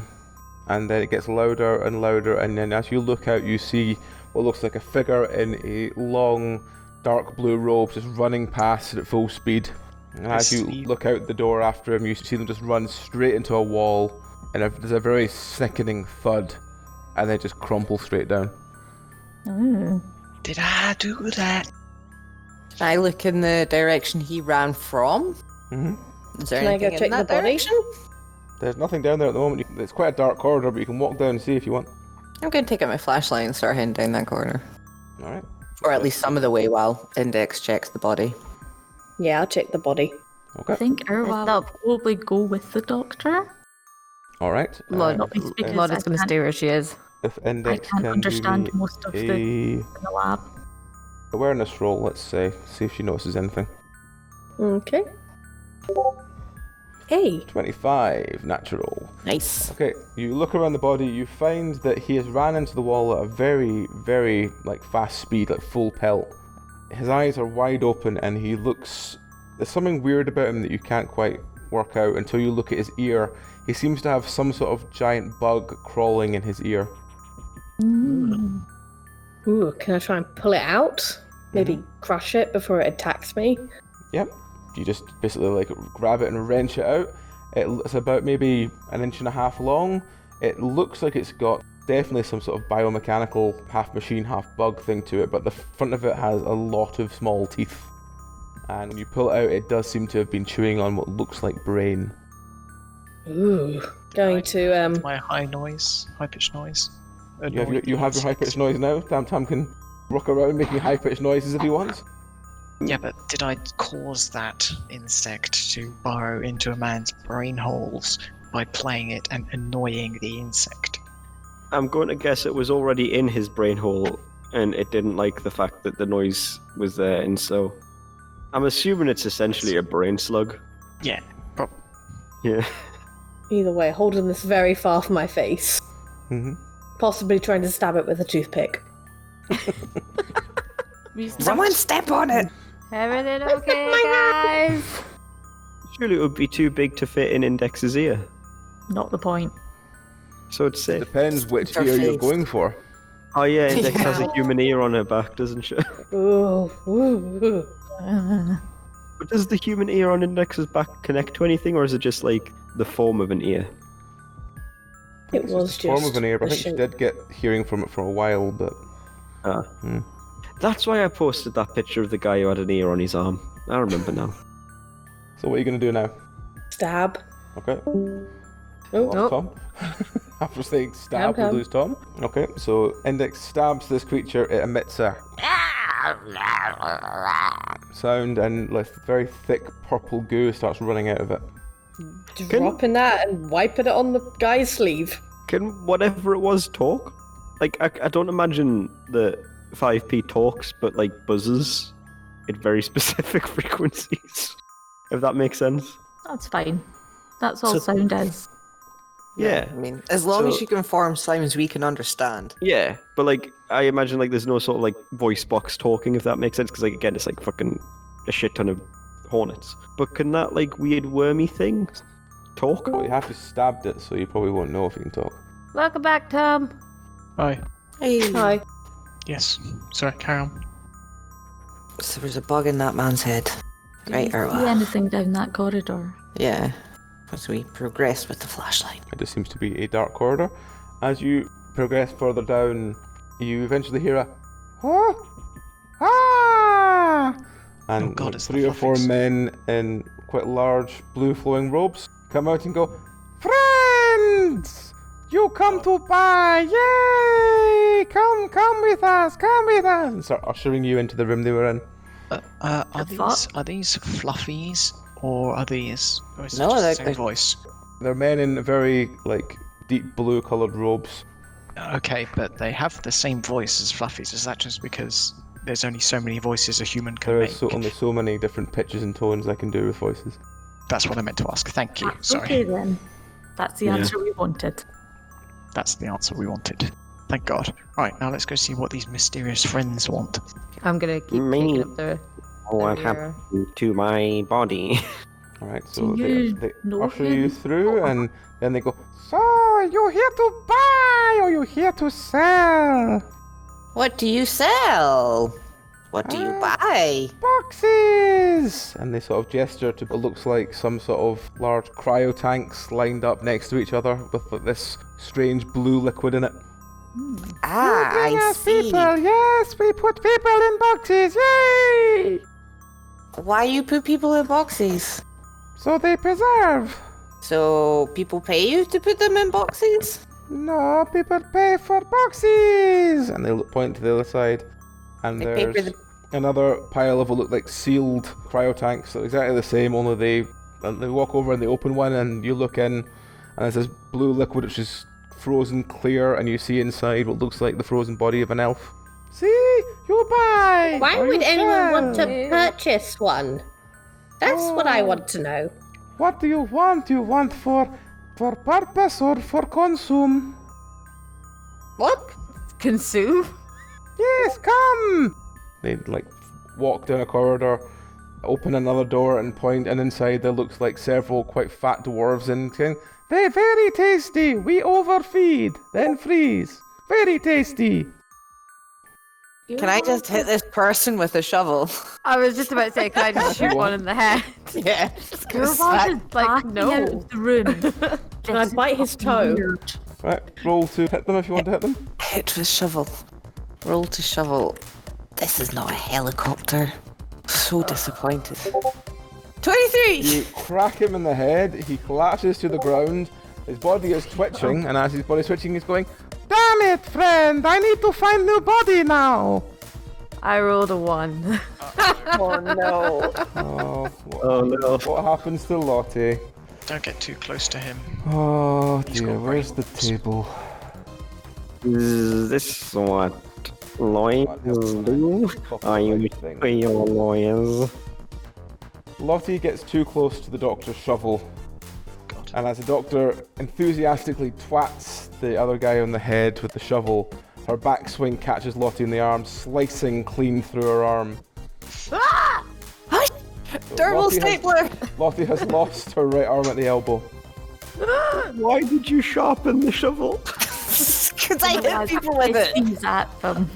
and then it gets louder and louder, and then as you look out, you see what looks like a figure in a long, dark blue robe just running past at full speed. And as you see. look out the door after him, you see them just run straight into a wall, and there's a very sickening thud, and they just crumple straight down. Oh. Did I do that? Can I look in the direction he ran from? hmm Is there Can I go anything in check that the body? direction? There's nothing down there at the moment. It's quite a dark corridor, but you can walk down and see if you want. I'm going to take out my flashlight and start heading down that corner. Alright. Or at least some of the way while Index checks the body. Yeah, I'll check the body. Okay. I think Irwa will probably go with the doctor. Alright. Lord, Not least because Lord I is going to can't- stay where she is. If I Index can't can understand do me most of the a in the lab. awareness roll, let's say. See if she notices anything. Okay. Hey. 25, natural. Nice. Okay, you look around the body, you find that he has ran into the wall at a very, very, fast speed, full pelt. His eyes are wide open and he looks... There's something weird about him that you can't quite work out until you look at his ear. He seems to have some sort of giant bug crawling in his ear. Ooh, can I try and pull it out? Maybe crush it before it attacks me? Yep. You just basically grab it and wrench it out. It's about maybe 1.5 inches long. It looks like it's got definitely some sort of biomechanical half machine, half bug thing to it, but the front of it has a lot of small teeth. And when you pull it out, it does seem to have been chewing on what looks like brain. Ooh. Going to My high-pitched noise. You have your high-pitched noise now. Tam can rock around making high-pitched noises if he wants. Yeah, but did I cause that insect to burrow into a man's brain holes by playing it and annoying the insect? I'm going to guess it was already in his brain hole, and it didn't like the fact that the noise was there, and so... I'm assuming it's essentially a brain slug. Yeah, Yeah. Either way, holding this very far from my face. Mm-hmm. Possibly trying to stab it with a toothpick. Someone step on it! Everything okay, guys? Surely it would be too big to fit in Index's ear. Not the point. So it's safe. Depends which Her ear you're face. going for. Oh yeah, Index has a human ear on her back, doesn't she? Ooh, ooh. But does the human ear on Index's back connect to anything, or is it just the form of an ear? It It's was the form just of an ear, but I the think she shape. did get hearing from it for a while, but... That's why I posted that picture of the guy who had an ear on his arm. I remember now. So what are you going to do now? Stab. Okay. Oh, Lost Tom. After saying stab, we Come. lose Tom. Okay, so Index stabs this creature, it emits a sound, and very thick purple goo starts running out of it. dropping that and wiping it on the guy's sleeve. Can whatever it was talk? I don't imagine that 5p talks, but buzzes at very specific frequencies. If that makes sense. That's fine. That's all sound is. Yeah. I mean, as long as So- you can form sounds we can understand. Yeah, but I imagine there's no sort of voice box talking, if that makes sense, because again it's fucking a shit ton of Hornets. But can that weird wormy thing talk? Well, you have to stabbed it, so you probably won't know if you can talk. Welcome back, Tom. Hi. Hey. Hi. Yes. Sorry, carry on. So there's a bug in that man's head. Right, or See what? anything down that corridor? Yeah. As we progress with the flashlight. It just seems to be a dark corridor. As you progress further down, you eventually hear a "Oh! Ah!" and Oh God, it's the 3 or 4 fluffies. men in quite large blue flowing robes come out and go, "Friends! You come to buy! Yay! Come with us! Come with us!" and start ushering you into the room they were in. Are fuck? these fluffies or are these? Or is it No, just they're- the same voice? They're men in very deep blue coloured robes. Okay, but they have the same voice as fluffies. Is that just because there's only so many voices a human can There make? is only so many different pitches and tones I can do with voices. That's what I meant to ask. Thank you. Sorry. Okay then. That's the Yeah. answer we wanted. That's the answer we wanted. Thank God. Right, now let's go see what these mysterious friends want. I'm gonna keep Me. taking up the. What There we happened to my body? Alright, so Do they you know usher him? you through and then they go, "So, you here to buy or you here to sell? What do you sell? What do you buy? Boxes!" And they sort of gesture to what looks like some sort of large cryo tanks lined up next to each other with this strange blue liquid in it. Ah, Bring I us see. people, yes, we put people in boxes, yay! Why you put people in boxes? So they preserve. So people pay you to put them in boxes? No, people pay for boxes! And they point to the other side. And They pay for there's another pile of what look like sealed cryo tanks. So exactly the same, only they walk over and they open one and you look in and there's this blue liquid which is frozen clear and you see inside what looks like the frozen body of an elf. See? You buy! Why or would you anyone want sell. to purchase one? That's what I want to know. What do you want? You want for purpose or for consume? What? Consume? Yes, come! They walk down a corridor, open another door and point, and inside there looks like several quite fat dwarves and saying, "They're very tasty! We overfeed, then freeze! Very tasty!" Can I just hit this person with a shovel? I was just about to say, can I just shoot one in the head? Yeah. Your Smack. is backing out of the room. Can I bite his toe? Right, roll to hit them if you want to hit them. Hit with shovel. Roll to shovel. This is not a helicopter. So disappointed. 23! You crack him in the head, he collapses to the ground, his body is twitching, and as his body's twitching, he's going, "Damn it, friend! I need to find new body now!" I rolled a 1. Oh no. Oh no. What happens to Lottie? Don't get too close to him. Oh He's dear, got where's the brains. table? Is this what lawyers do? Are you your lawyers? Lottie gets too close to the doctor's shovel, God. and as the doctor enthusiastically twats the other guy on the head with the shovel, her backswing catches Lottie in the arm, slicing clean through her arm. Dermal Lottie has- stapler! Lottie has lost her right arm at the elbow. Why did you sharpen the shovel? Because I hit people with it. He's at them.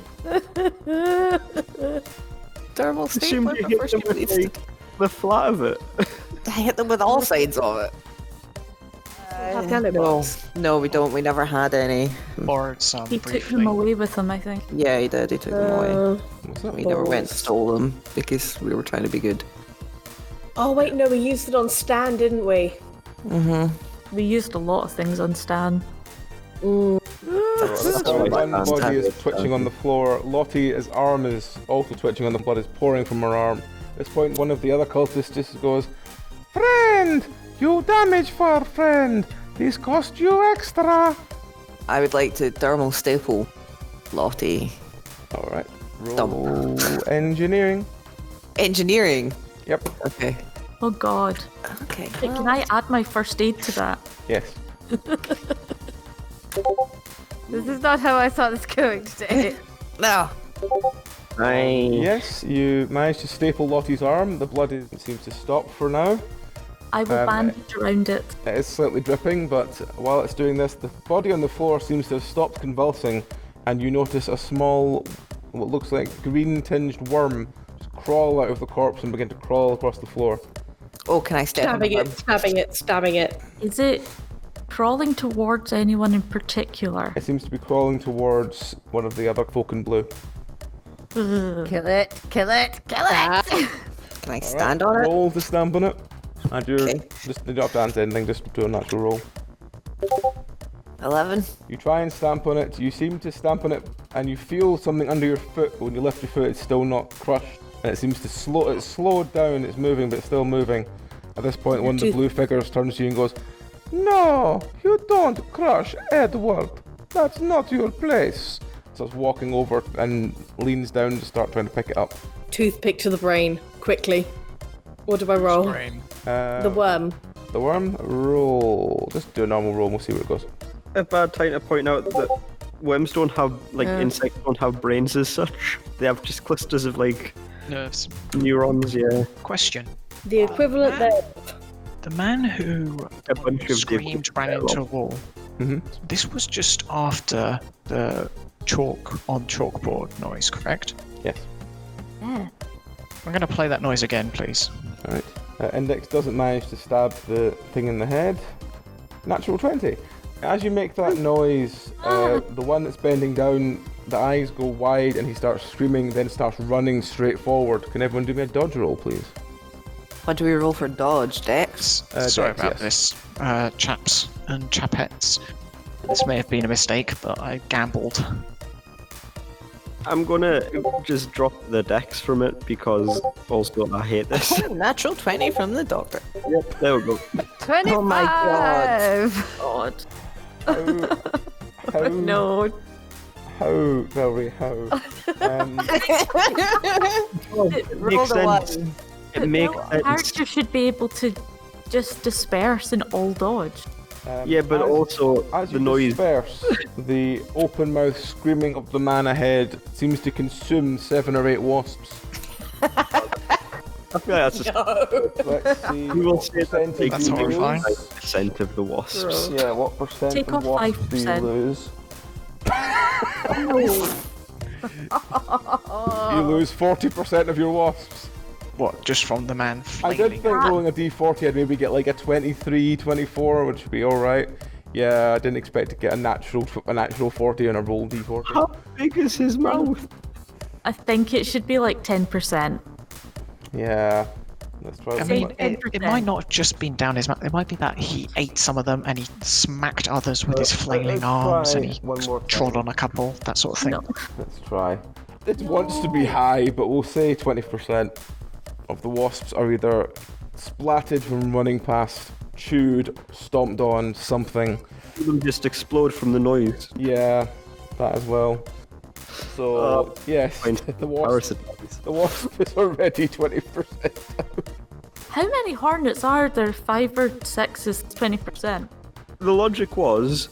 Dermal Assumed stapler you for hit first them with unit. the flat of it. I hit them with all sides of it. Have yellow No, ones. no, we don't. We never had any. Borrowed some He took briefly. them away with him, I think. Yeah, he did. He took them away. What's that? We never went and stole them because we were trying to be good. Oh wait, no, we used it on Stan, didn't we? We used a lot of things on Stan. One That's body is fantastic. twitching on the floor. Lottie's arm is also twitching on the blood is pouring from her arm. At this point, one of the other cultists just goes, "Friend! You damage for friend! This cost you extra!" I would like to dermal staple Lottie. Alright, roll engineering. Engineering. Yep, Okay. Oh god. Okay. Hey, can I add my first aid to that? yes. This is not how I saw this going today. No. Yes, you managed to staple Lottie's arm. The blood seems to stop for now. I will bandage around it. It is slightly dripping, but while it's doing this, the body on the floor seems to have stopped convulsing, and you notice a small, what looks like green-tinged worm just crawl out of the corpse and begin to crawl across the floor. Oh, can I step on Stabbing them? it, stabbing it, stabbing it. Is it crawling towards anyone in particular? It seems to be crawling towards one of the other folk in blue. Kill it, kill it, kill it! Can I stand on it? Roll to stamp on it. And you're Okay. just you don't have to answer anything, just do a natural roll. 11. You try and stamp on it, you seem to stamp on it, and you feel something under your foot, but when you lift your foot, it's still not crushed. And it seems to it's slowed down, it's moving, but it's still moving. At this point, one of the blue figures turns to you and goes, "No, you don't crush Edward. That's not your place." Starts walking over and leans down to start trying to pick it up. Toothpick to the brain, quickly. What do I roll? Brain. The worm. The worm, roll. Just do a normal roll and we'll see where it goes. A bad time to point out that worms don't have, insects don't have brains as such. They have just clusters of, Nerves. neurons, yeah. Question. The equivalent there. The man who A bunch of screamed ran into a wall. Mhm. This was just after the chalk on chalkboard noise, correct? Yes. Yeah. I'm going to play that noise again, please. Alright. Index doesn't manage to stab the thing in the head. Natural 20. As you make that noise, the one that's bending down, the eyes go wide and he starts screaming, then starts running straight forward. Can everyone do me a dodge roll, please? What do we roll for dodge, Dex? Sorry Dex, about yes. this, chaps and chapettes. This may have been a mistake, but I gambled. I'm gonna just drop the dex from it because also I hate this. Natural 20 from the doctor. Yep, there we go. 25! Oh my God. God. How, No. how, Valerie, how? It Roll makes the sense. one. It makes Well, a sense. character should be able to just disperse and all dodge. Yeah, but also As the you noise. disperse, the open mouth screaming of the man ahead seems to consume 7 or 8 wasps. I feel like that's just Let's see. You will what say that percentage like That's you horrifying. lose. 5% of the wasps. Yeah, what percent Take of off wasps do you 5%. lose? You lose 40% of your wasps. What? Just from the man I flailing? did think rolling a d40 I'd maybe get like a 23, 24, which would be alright. Yeah, I didn't expect to get a natural 40 on a roll d40. How big is his mouth? I think it should be like 10%. Yeah, let's try I that. mean, one. it might not have just been down his mouth. It might be that he ate some of them and he smacked others with his flailing let's arms and try he one more trod time. on a couple, that sort of thing. No. Let's try. It wants to be high, but we'll say 20% of the wasps are either splatted from running past, chewed, stomped on, something. Them just explode from the noise. Yeah, that as well. So, yes, Fine. the wasp is already 20%. How many hornets are there? 5 or 6 is 20%. The logic was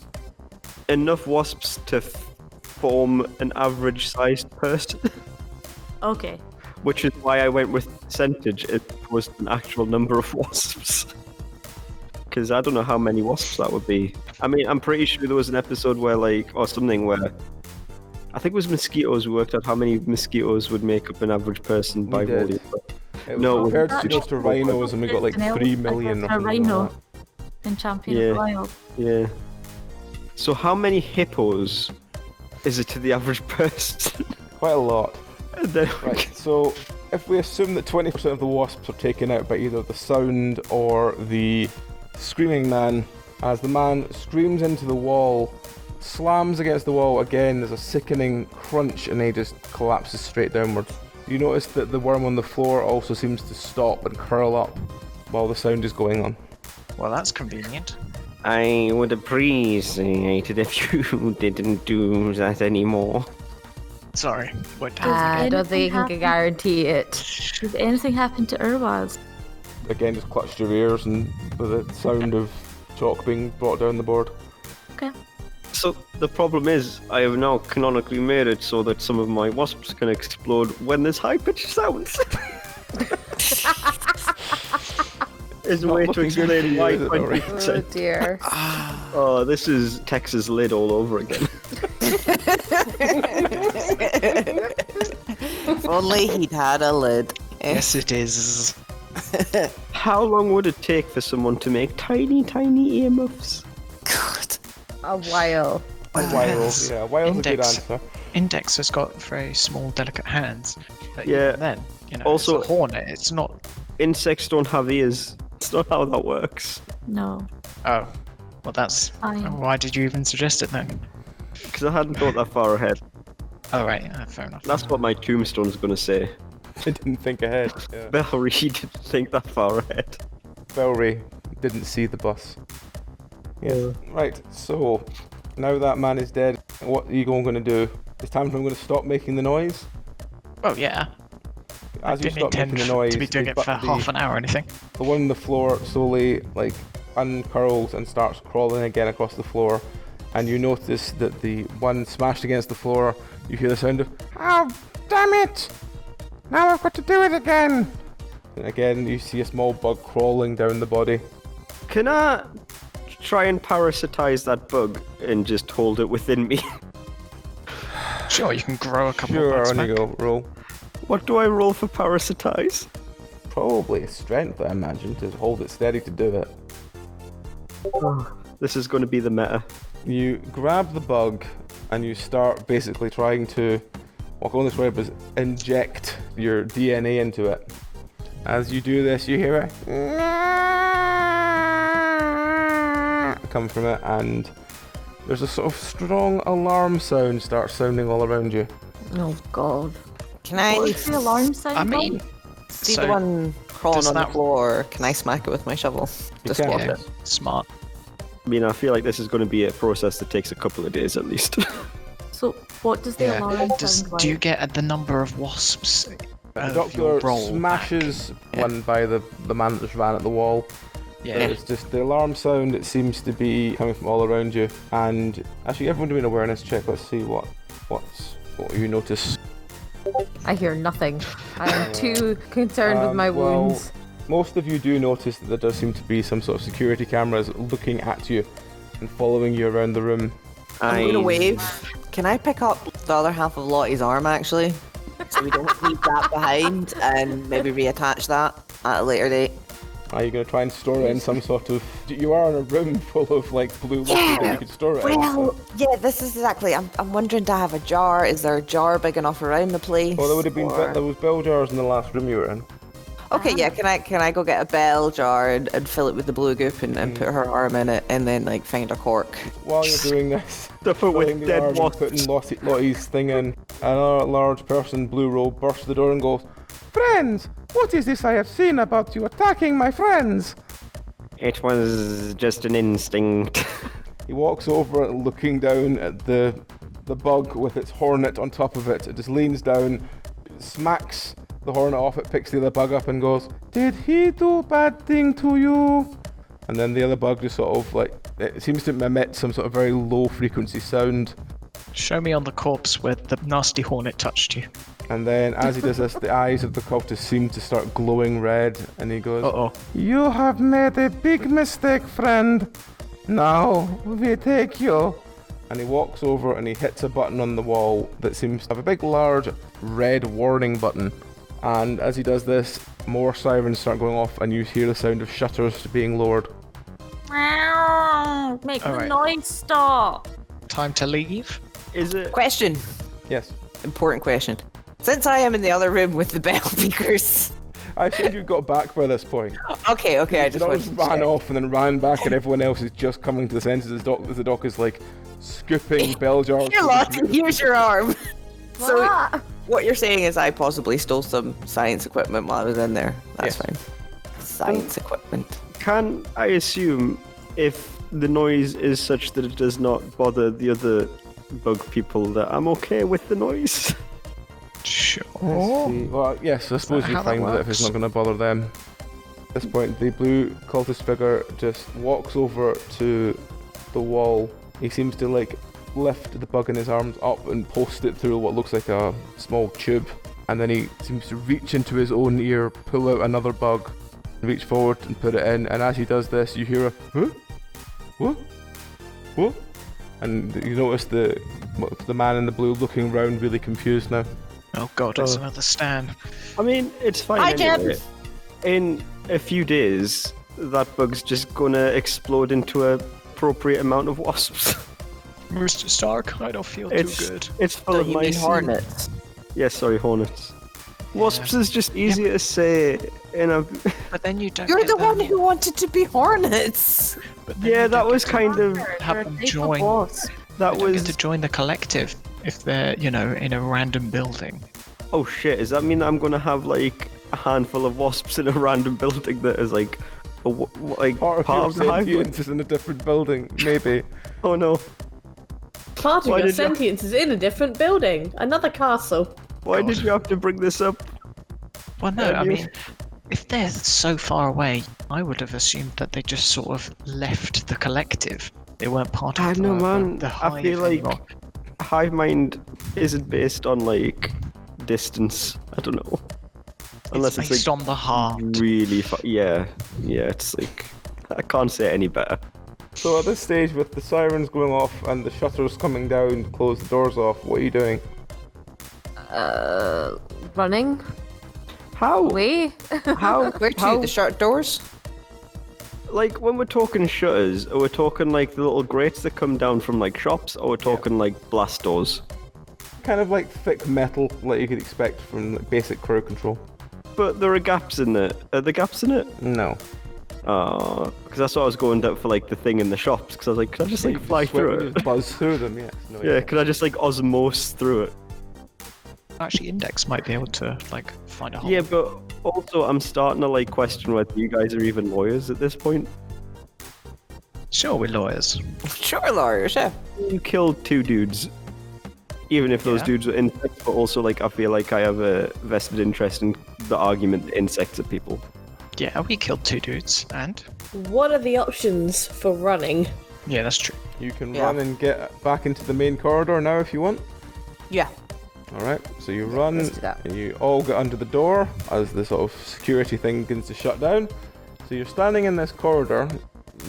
enough wasps to form an average-sized person, Okay. which is why I went with percentage as opposed to an actual number of wasps. Because I don't know how many wasps that would be. I mean, I'm pretty sure there was an episode where, or something where I think it was mosquitoes. We worked out how many mosquitoes would make up an average person by did. volume. It was No, compared that's to just to rhinos, and we got like An 3 elf- million or a something rhino like that. in Champion Yeah. of the Wild. Yeah. So how many hippos is it to the average person? Quite a lot. And then Right, so if we assume that 20% of the wasps are taken out by either the sound or the screaming man, as the man screams into the wall, slams against the wall again, there's a sickening crunch and he just collapses straight downwards. You notice that the worm on the floor also seems to stop and curl up while the sound is going on. Well, that's convenient. I would appreciate it if you didn't do that anymore. Sorry. What? I don't think you anything can guarantee it. Did anything happen to Urwaz? Again, just clutched your ears and with the sound of chalk being brought down the board. Okay. So the problem is, I have now canonically made it so that some of my wasps can explode when there's high-pitched sounds. Is a Not way to looking good for explain you, why is it, Rory? 20%. Oh dear. Oh, this is Texas lid all over again. If only he'd had a lid. Yes, it is. How long would it take for someone to make tiny, tiny earmuffs? God. A while. A while, yeah, a while's a good Index. answer. Index has got very small, delicate hands. But Yeah. even then, Also- it's a hornet. It's not. Insects don't have ears. It's not how that works. No. Oh, well, that's. Fine. Why did you even suggest it then? Because I hadn't thought that far ahead. Oh right, fair enough. That's what my tombstone's gonna say. I didn't think ahead. Yeah. Valerie didn't think that far ahead. Velry didn't see the bus. Yeah. Right, so now that man is dead, what are you going to do? It's time for him going to stop making the noise. Oh yeah. I As you didn't stop intend making the noise, to be doing it for half an hour or anything. the one on the floor slowly uncurls and starts crawling again across the floor, and you notice that the one smashed against the floor, you hear the sound of, "Oh, damn it! Now I've got to do it again!" And again, you see a small bug crawling down the body. Can I try and parasitize that bug and just hold it within me? Sure, you can grow a couple Sure, of bugs on you back. go, roll. What do I roll for parasitize? Probably strength, I imagine, to hold it steady to do it. This is going to be the meta. You grab the bug and you start basically trying to, what I can only describe as inject your DNA into it. As you do this, you hear it come from it, and there's a sort of strong alarm sound starts sounding all around you. Oh god. Can I What's the alarm sound? I mean, see so the one crawling does on the that- floor? Can I smack it with my shovel? Just can, watch yeah, it. smart. I mean, I feel like this is going to be a process that takes a couple of days at least. So, what does the Yeah. alarm sound like? Do you get the number of wasps? The of doctor your roll smashes Yeah. one by the man that just ran at the wall, Yeah. It's just the alarm sound. It seems to be coming from all around you. And actually, everyone do an awareness check. Let's see what you notice. I hear nothing. I am too concerned with my wounds. Most of you do notice that there does seem to be some sort of security cameras looking at you and following you around the room. I'm gonna wave. Can I pick up the other half of Lottie's arm, actually? So we don't leave that behind and maybe reattach that at a later date. Are you going to try and store it in some sort of... You are in a room full of, like, blue liquid that you could store it in. Well, yeah, this is exactly... I'm wondering, to have a jar? Is there a jar big enough around the place? Well, there would have been... There was bell jars in the last room you were in. Okay, yeah, can I go get a bell jar and fill it with the blue goop and put her arm in it and then, like, find a cork? While you're doing this, Stuff it with filling the dead arm and wasps. putting Lottie's thing in, another large person, blue robe, bursts the door and goes, "Friends, what is this I have seen about you attacking my friends?" It was just an instinct. He walks over, looking down at the bug with its hornet on top of it. It just leans down, smacks the hornet off it, picks the other bug up and goes, "Did he do bad thing to you?" And then the other bug just sort of like, it seems to emit some sort of very low frequency sound. Show me on the corpse where the nasty hornet touched you. And then as he does this, the eyes of the cultist seem to start glowing red, and he goes, Uh-oh. "You have made a big mistake, friend. Now we take you." And he walks over and he hits a button on the wall that seems to have a big large red warning button. And as he does this, more sirens start going off and you hear the sound of shutters being lowered. Make the Alright. noise stop. Time to leave? Is it? Question. Yes. Important question. Since I am in the other room with the bell beakers... I think you got back by this point. Okay, I just wanted to ran check. off and then ran back and everyone else is just coming to the senses as the doc is like scooping bell jars. Here, Lottie, here's your arm. So What? what you're saying is I possibly stole some science equipment while I was in there. That's Yes. fine. Science equipment. Can I assume if the noise is such that it does not bother the other bug people that I'm okay with the noise? Sure. Let's see. Well, yes, I suppose that you're how that fine with it if it's works? not going to bother them. At this point, the blue cultist figure just walks over to the wall. He seems to like lift the bug in his arms up and post it through what looks like a small tube. And then he seems to reach into his own ear, pull out another bug, reach forward and put it in. And as he does this, you hear a huh? What? What? And you notice the man in the blue looking round really confused now. Oh god, it's another Stan. I mean, it's fine Hi, Jim. anyway. In a few days, that bug's just gonna explode into a appropriate amount of wasps. Mr. Stark, I don't feel It's too good. it's full So of you mean mice. and- hornets? Yes, sorry, hornets. Wasps is just easier to say in a. But then you don't You're get the them, one who wanted to be hornets. but then Yeah, you that don't was get to kind of. have them They're a join. boss. That They don't was. get to join the collective if they're, in a random building. Oh shit! Does that mean that I'm gonna have like a handful of wasps in a random building that is like, like Part part of of the your hive? sentience is in a different building, maybe. Oh no! Part of Why your did you- sentience is in a different building, another castle. Why God. did you have to bring this up? Well, no, Yeah, I you- mean, if they're so far away, I would have assumed that they just sort of left the collective. They weren't part of I the, know, man. the I hive feel like anymore. hive mind isn't based on like distance. I don't know. Unless it's it's based like on the heart. really far. Yeah, it's like I can't say it any better. So at this stage, with the sirens going off and the shutters coming down to close the doors off, what are you doing? Running How? away. How? Where to? how? The shut doors? Like when we're talking shutters, are we talking like the little grates that come down from like shops, or we're talking like blast doors? Kind of like thick metal, like you could expect from like, basic crowd control. But there are gaps in it. Are there gaps in it? No. Because that's what I was going down for, like the thing in the shops. Because I was like, could I just like You fly just through you it? just buzz through them, yes. No, Yeah, could I just like osmose through it? Actually, Index might be able to like find a hole. Yeah, but also I'm starting to like question whether you guys are even lawyers at this point. Sure, we're lawyers. Sure, lawyers, yeah. You killed two dudes, even if those Yeah. dudes were insects. But also, like, I feel like I have a vested interest in the argument that insects are people. Yeah, we killed 2 dudes, and What are the options for running? yeah, that's true. You can Yeah. run and get back into the main corridor now if you want. Yeah. Alright, so you run, let's do that. and you all get under the door as the sort of security thing begins to shut down. So you're standing in this corridor.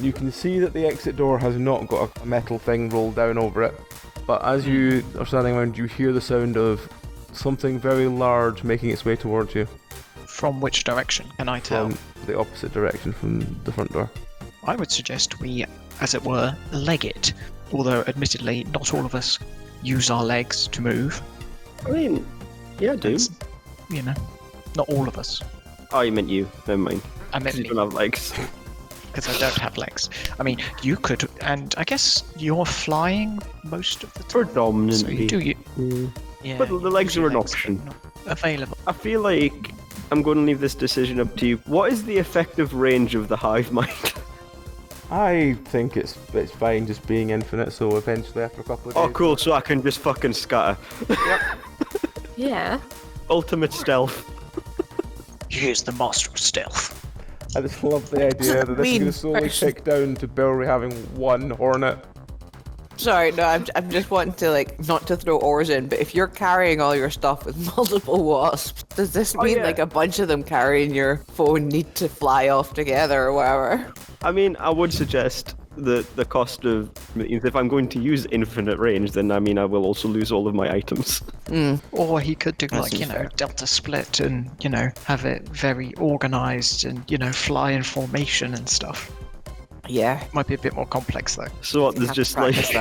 You can see that the exit door has not got a metal thing rolled down over it. But as you are standing around, you hear the sound of something very large making its way towards you From which direction can I tell? from the opposite direction from the front door. I would suggest we, as it were, leg it. Although, admittedly, not all of us use our legs to move. I mean, yeah, I do. It's, you know, not all of us. Oh, you meant you. Never mind. I meant You me, don't have legs. because I don't have legs. I mean, you could, and I guess you're flying most of the time. So Predominantly. you do you. Mm. Yeah, But the you legs use your are an legs, but option. not available. I feel like I'm going to leave this decision up to you. What is the effective range of the hive mind? I think it's fine just being infinite, so eventually after a couple of days... Oh, cool. So I can just fucking scatter. Yeah. Ultimate stealth. Here's the master of stealth. I just love the idea that this is going to slowly tick down to Bilry having 1 Hornet. Sorry, no, I'm just wanting to, like, not to throw ores in, but if you're carrying all your stuff with multiple wasps, does this mean, yeah. like, a bunch of them carrying your phone need to fly off together or whatever? I mean, I would suggest that the cost of... If I'm going to use infinite range, then I mean, I will also lose all of my items. Or he could do, That like, you seems know, fair. delta split and, you know, have it very organized and, you know, fly in formation and stuff. Yeah. Might be a bit more complex, though. So what, You there's have to just like... practice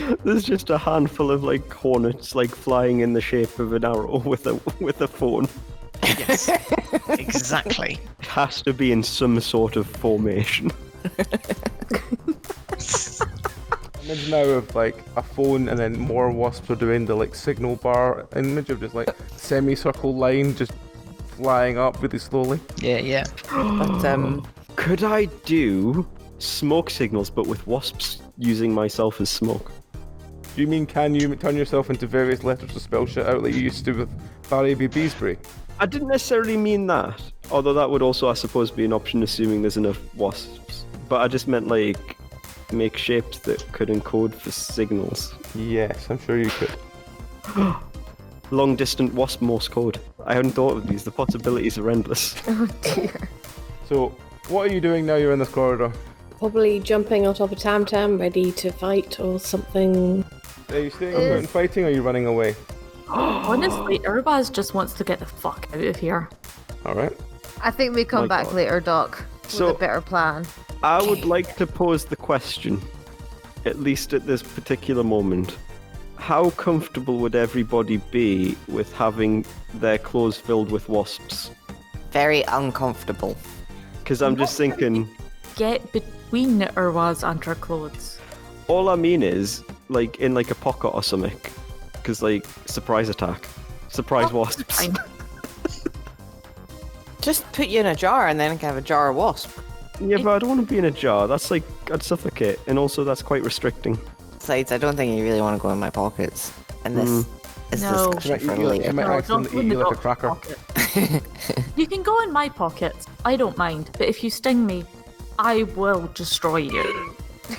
that. There's just a handful of, like, hornets, like, flying in the shape of an arrow with a phone. Yes. Exactly. It has to be in some sort of formation. Image now of like a phone and then more wasps are doing the like signal bar image of just like semicircle line just flying up really slowly. Yeah. But, Could I do smoke signals, but with wasps using myself as smoke? Do you mean can you turn yourself into various letters to spell shit out like you used to with Barry B. Beesbury? I didn't necessarily mean that, although that would also, I suppose, be an option, assuming there's enough wasps. But I just meant, like, make shapes that could encode for signals. Yes, I'm sure you could. Long-distant wasp Morse code. I hadn't thought of these. The possibilities are endless. Oh dear. So, what are you doing now you're in this corridor? Probably jumping on top of Tam Tam, ready to fight or something. Are you staying up and fighting or are you running away? Honestly, Urbaz just wants to get the fuck out of here. Alright. I think we come My back God. later, Doc, with So- a better plan. I would like to pose the question, at least at this particular moment. How comfortable would everybody be with having their clothes filled with wasps? very uncomfortable. Because I'm just thinking, Get between Urwaz and her clothes. all I mean is, like, in like a pocket or something. Because, like, surprise attack. Surprise wasps. Fine. Just put you in a jar and then I can have a jar of wasp. Yeah, but I don't want to be in a jar. That's like, I'd suffocate. And also, that's quite restricting. Besides, I don't think you really want to go in my pockets. And this is No. discussion for You might later. might No, accidentally don't go in eat the you like a doc's cracker. pocket. You can go in my pockets. I don't mind. But if you sting me, I will destroy you.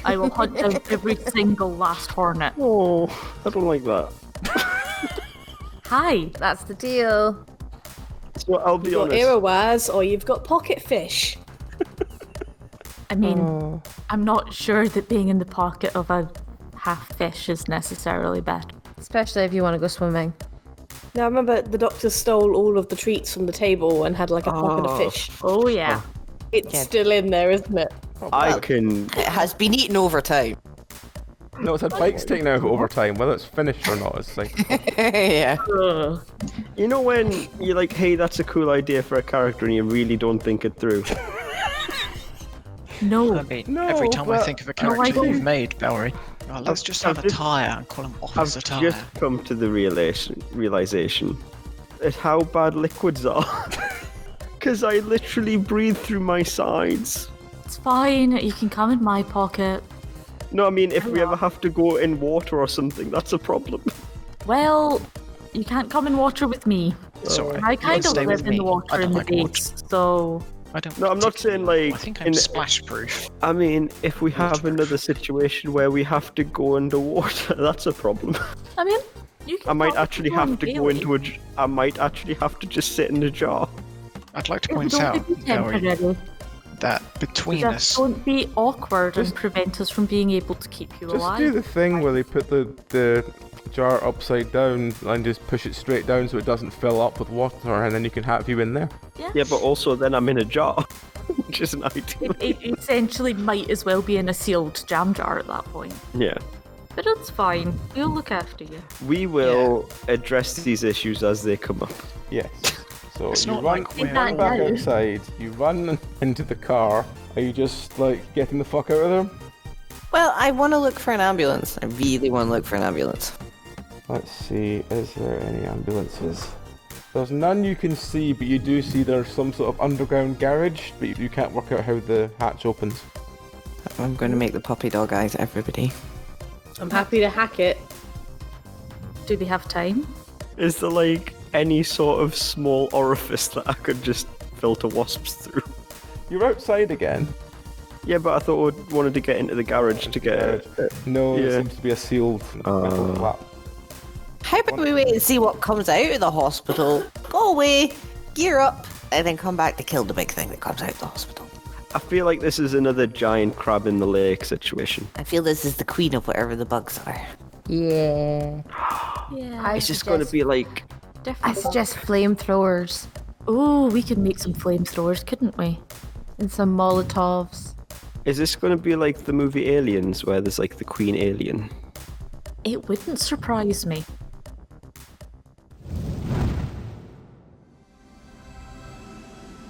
I will hunt down every single last hornet. Oh, I don't like that. Hi. That's the deal. So I'll be You've got honest. Irawaz or you've got pocket fish. I mean, I'm not sure that being in the pocket of a half fish is necessarily better. Especially if you want to go swimming. Now, I remember the doctor stole all of the treats from the table and had like a pocket of fish. Oh, yeah. It's Yeah. still in there, isn't it? I can. It has been eaten over time. No, it's had bikes taken out over time, whether it's finished or not. It's like, Yeah. Ugh. You know when you're like, hey, that's a cool idea for a character, and you really don't think it through. No. I mean, No, every time I but- think of a No, I character don't. you've made, Valerie, let's just have a tire and call him I've Officer Tire. just come to the realization at how bad liquids are. Because I literally breathe through my sides. It's fine. You can come in my pocket. No, I mean, if we ever have to go in water or something, that's a problem. Well, you can't come in water with me. It's alright. I You can kind of stay live with in me. the I water don't in the like water. base, so I don't. No, I'm not saying, like, I think I'm in- splash proof. I mean, if we have another situation where we have to go underwater, that's a problem. I mean, you can I might probably actually go have on to go daily. into I might actually have to just sit in a jar. I'd like to It point would only out, be Zoe, temporary. that between Just us, don't be awkward and prevent us from being able to keep you Just alive. do the thing where they put the jar upside down and just push it straight down so it doesn't fill up with water, and then you can have you in there. Yeah, but also then I'm in a jar, which isn't ideal. It essentially might as well be in a sealed jam jar at that point. Yeah. But it's fine. We'll look after you. We will address these issues as they come up. Yes. So It's you not run, like you we're- run back now. outside, you run into the car. Are you just like getting the fuck out of there? Well, I want to look for an ambulance. I really want to look for an ambulance. Let's see, is there any ambulances? There's none you can see, but you do see there's some sort of underground garage, but you can't work out how the hatch opens. I'm going to make the puppy dog eyes, everybody. I'm happy to hack it. Do we have time? Is there like any sort of small orifice that I could just filter wasps through? You're outside again. Yeah, but I thought we wanted to get into the garage to get it. No, there Yeah. seems to be a sealed metal flap. How about we wait and see what comes out of the hospital? Go away, gear up, and then come back to kill the big thing that comes out of the hospital. I feel like this is another giant crab in the lake situation. I feel this is the queen of whatever the bugs are. Yeah. Yeah. It's just going to be like... I suggest flamethrowers Oh, we could make some flamethrowers, couldn't we? and some Molotovs. Is this going to be like the movie Aliens, where there's like the queen alien? It wouldn't surprise me.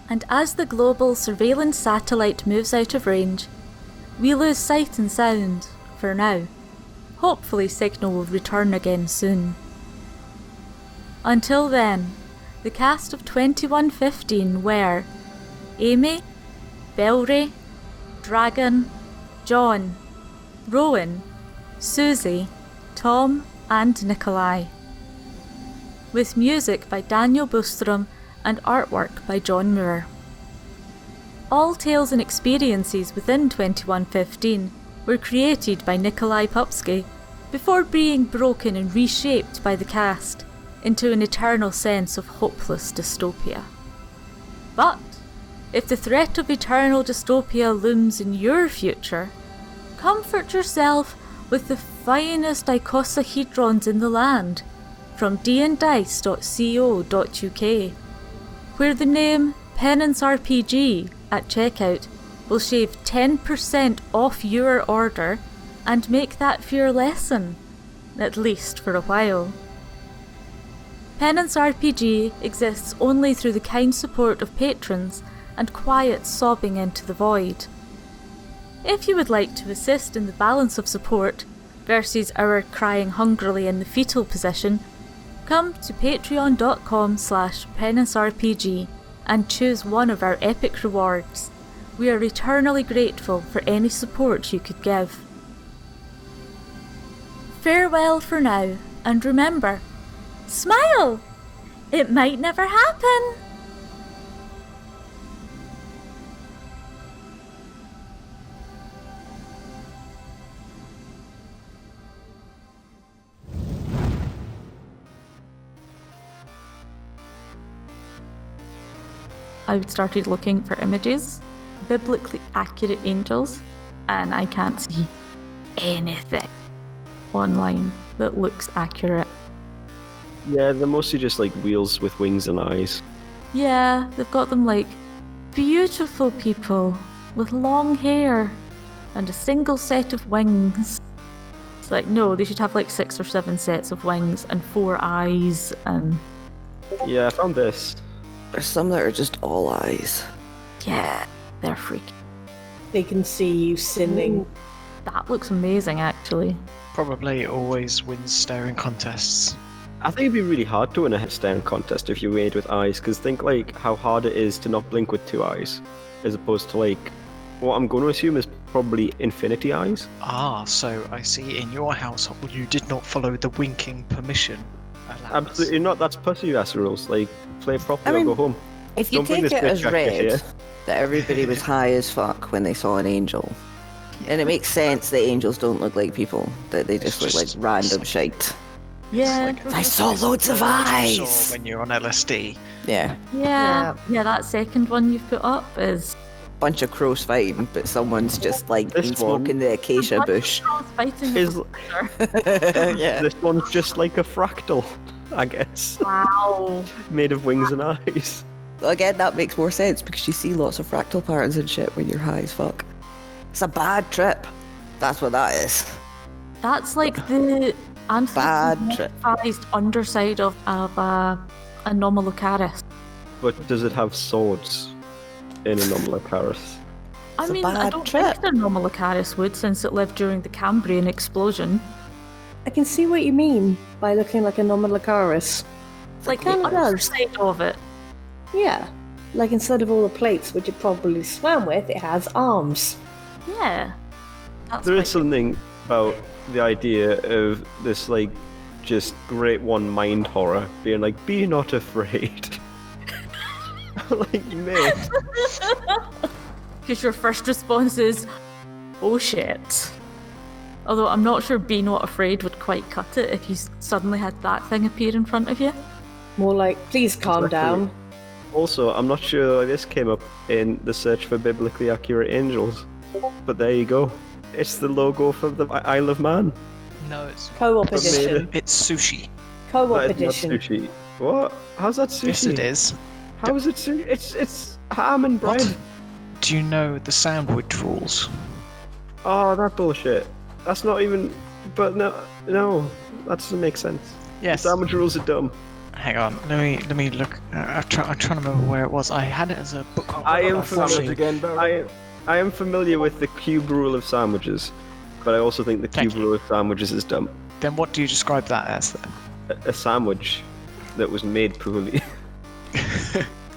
And as the global surveillance satellite moves out of range, we lose sight and sound, for now. Hopefully signal will return again soon. Until then, the cast of 2115 were Amy, Belry, Dragon, John, Rowan, Susie, Tom and Nikolai. With music by Daniel Bostrom and artwork by John Moore. All tales and experiences within 2115 were created by Nikolai Popsky before being broken and reshaped by the cast into an eternal sense of hopeless dystopia. But if the threat of eternal dystopia looms in your future, comfort yourself with the finest icosahedrons in the land from dndice.co.uk, where the name Penance RPG at checkout will shave 10% off your order and make that fear lessen, at least for a while. Penance RPG exists only through the kind support of patrons and quiet sobbing into the void. If you would like to assist in the balance of support versus our crying hungrily in the fetal position, come to patreon.com/penancerpg and choose one of our epic rewards. We are eternally grateful for any support you could give. Farewell for now, and remember, smile! It might never happen! I started looking for images, biblically accurate angels, and I can't see anything online that looks accurate. Yeah, they're mostly just like wheels with wings and eyes. Yeah, they've got them like beautiful people with long hair and a single set of wings. It's like, no, they should have like 6 or 7 sets of wings and 4 eyes and... Yeah, I found this. There's some that are just all eyes. Yeah, they're freaky. They can see you sinning. That looks amazing, actually. Probably always wins staring contests. I think it'd be really hard to win a staring contest if you made with eyes, because think like how hard it is to not blink with 2 eyes, as opposed to like what I'm going to assume is probably infinity eyes. Ah, so I see in your household you did not follow the winking permission allowance. Absolutely not. That's pussy ass rules. Like play properly I mean- or go home. If you Don't bring take this it as bitch back read here. that everybody was high as fuck when they saw an angel, then it makes sense that angels don't look like people, that they just look like random shite. Yeah, I saw loads of You eyes! saw when you're on LSD. Yeah, yeah. That second one you've put up is bunch of crows fighting, but someone's just like This been smoking the acacia bush. fighting. Is Yeah. this one's just like a fractal, I guess, Wow. made of wings and eyes. Again, that makes more sense because you see lots of fractal patterns and shit when you're high as fuck. It's a bad trip. That's what that is. That's like the Bad trip. anthropomorphized underside of a Anomalocaris. But does it have swords in Anomalocaris? I It's a mean, I bad don't trip. think an Anomalocaris would, since it lived during the Cambrian explosion. I can see what you mean by looking like a Nomalocaris. It's like kinda the does. underside of it. Yeah. Like instead of all the plates which it probably swam with, it has arms. Yeah. That's There quite is something about the idea of this, like, just great one mind horror being like, be not afraid. Like, mate. Because your first response is, oh shit. Although I'm not sure Be Not Afraid would quite cut it if you suddenly had that thing appear in front of you. More like, please calm Exactly. down. Also, I'm not sure this came up in the search for biblically accurate angels, but there you go. It's the logo for the Isle of Man. No, it's Co-op But edition. maybe- it's sushi. Co-op That is not edition. sushi. What? How's that sushi? Yes, it is. How is it sushi? It's ham and bread. What? Do you know the sandwich rules? Oh, that bullshit. That's not even. But no, that doesn't make sense. Yes. Sandwich rules are dumb. Hang on, let me look. I'm trying to remember where it was. I had it as a book. I am Sandwich familiar. again, Barry. I am familiar with the cube rule of sandwiches, but I also think the Thank cube you. rule of sandwiches is dumb. Then what do you describe that as then? A sandwich that was made poorly.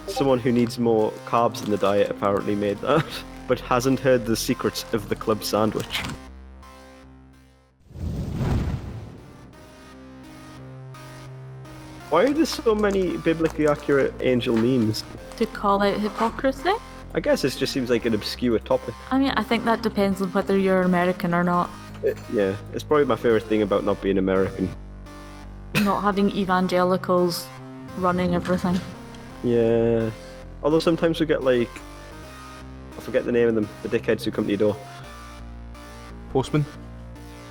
Someone who needs more carbs in the diet apparently made that, but hasn't heard the secrets of the club sandwich. Why are there so many biblically accurate angel memes? To call out hypocrisy? I guess it just seems like an obscure topic. I mean, I think that depends on whether you're American or not. Yeah, it's probably my favourite thing about not being American. Not having evangelicals running everything. Yeah. Although sometimes we get like, I forget the name of them, the dickheads who come to your door. Postman?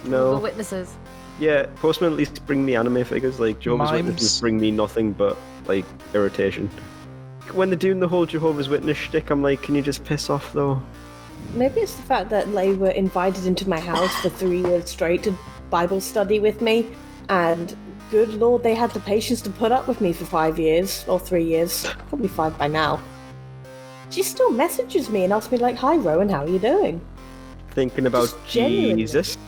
The No. witnesses. Yeah, Postman at least bring me anime figures, like Jehovah's Mimes. Witnesses bring me nothing but, like, irritation. When they're doing the whole Jehovah's Witness shtick, I'm like, can you just piss off though? Maybe it's the fact that they were invited into my house for 3 years straight to Bible study with me, and good lord, they had the patience to put up with me for 5 years, or 3 years, probably 5 by now. She still messages me and asks me like, hi Rowan, how are you doing? Thinking about Just genuinely. Jesus.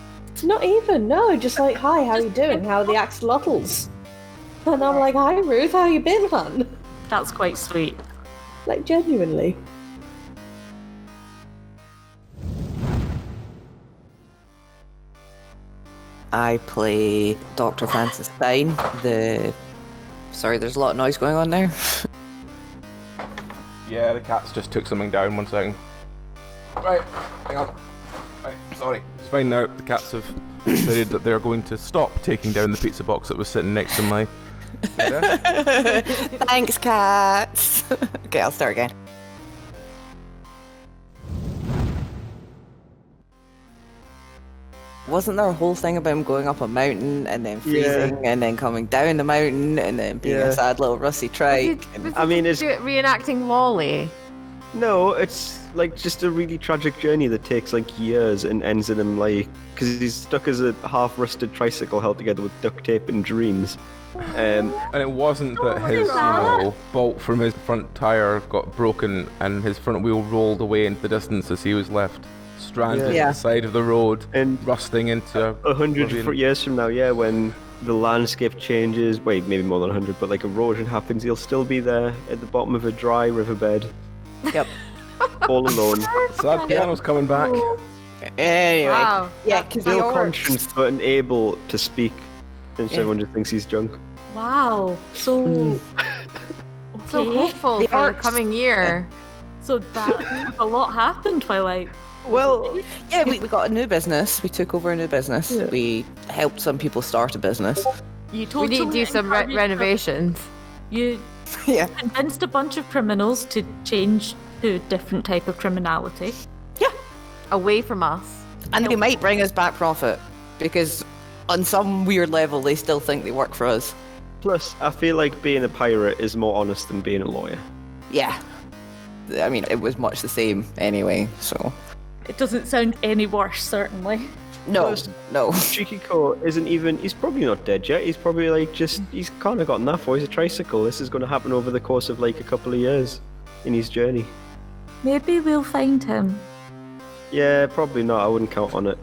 Not even, no, just like, hi, how are you doing? How are the axolotls? And I'm like, hi Ruth, how you been, hun? That's quite sweet. Like, genuinely. I play Dr. Francis Stein, Sorry, there's a lot of noise going on there. Yeah, the cats just took something down. 1 second. Right, hang on. Right, sorry. It's fine now. The cats have decided that they're going to stop taking down the pizza box that was sitting next to my desk. Thanks, cats. Okay, I'll start again. Wasn't there a whole thing about him going up a mountain and then freezing and then coming down the mountain and then being Yeah. a sad little rusty trike? I mean, it's reenacting Lolly. no, it's like just a really tragic journey that takes like years and ends in him like because he's stuck as a half-rusted tricycle held together with duct tape and dreams. And it wasn't that his bolt from his front tire got broken and his front wheel rolled away into the distance as he was left stranded Yeah. at the side of the road And rusting into 100 oblivion. years from now, yeah, when the landscape changes, wait, maybe more than 100, but like erosion happens, he'll still be there at the bottom of a dry riverbed, Yep. all alone. So that piano's coming back. Anyway. Wow. Yeah, because No conscience, but unable to speak. And so everyone just thinks he's drunk. Wow. So so Okay. hopeful The for the arcs- coming year. So that a lot happened, Twilight. Well, Yeah, we got a new business. We took over a new business. Yeah. We helped some people start a business. You We totally need to do some encouraged- renovations. You Yeah. convinced a bunch of criminals to change to a different type of criminality. Away from us. And they might bring us back profit because on some weird level they still think they work for us. plus, I feel like being a pirate is more honest than being a lawyer. Yeah. I mean, it was much the same anyway, so. It doesn't sound any worse, certainly. No, Plus- no. Chikiko isn't even, he's probably not dead yet. He's probably like he's kind of gotten that for. He's a tricycle. This is going to happen over the course of like a couple of years in his journey. Maybe we'll find him. Yeah, probably not. I wouldn't count on it.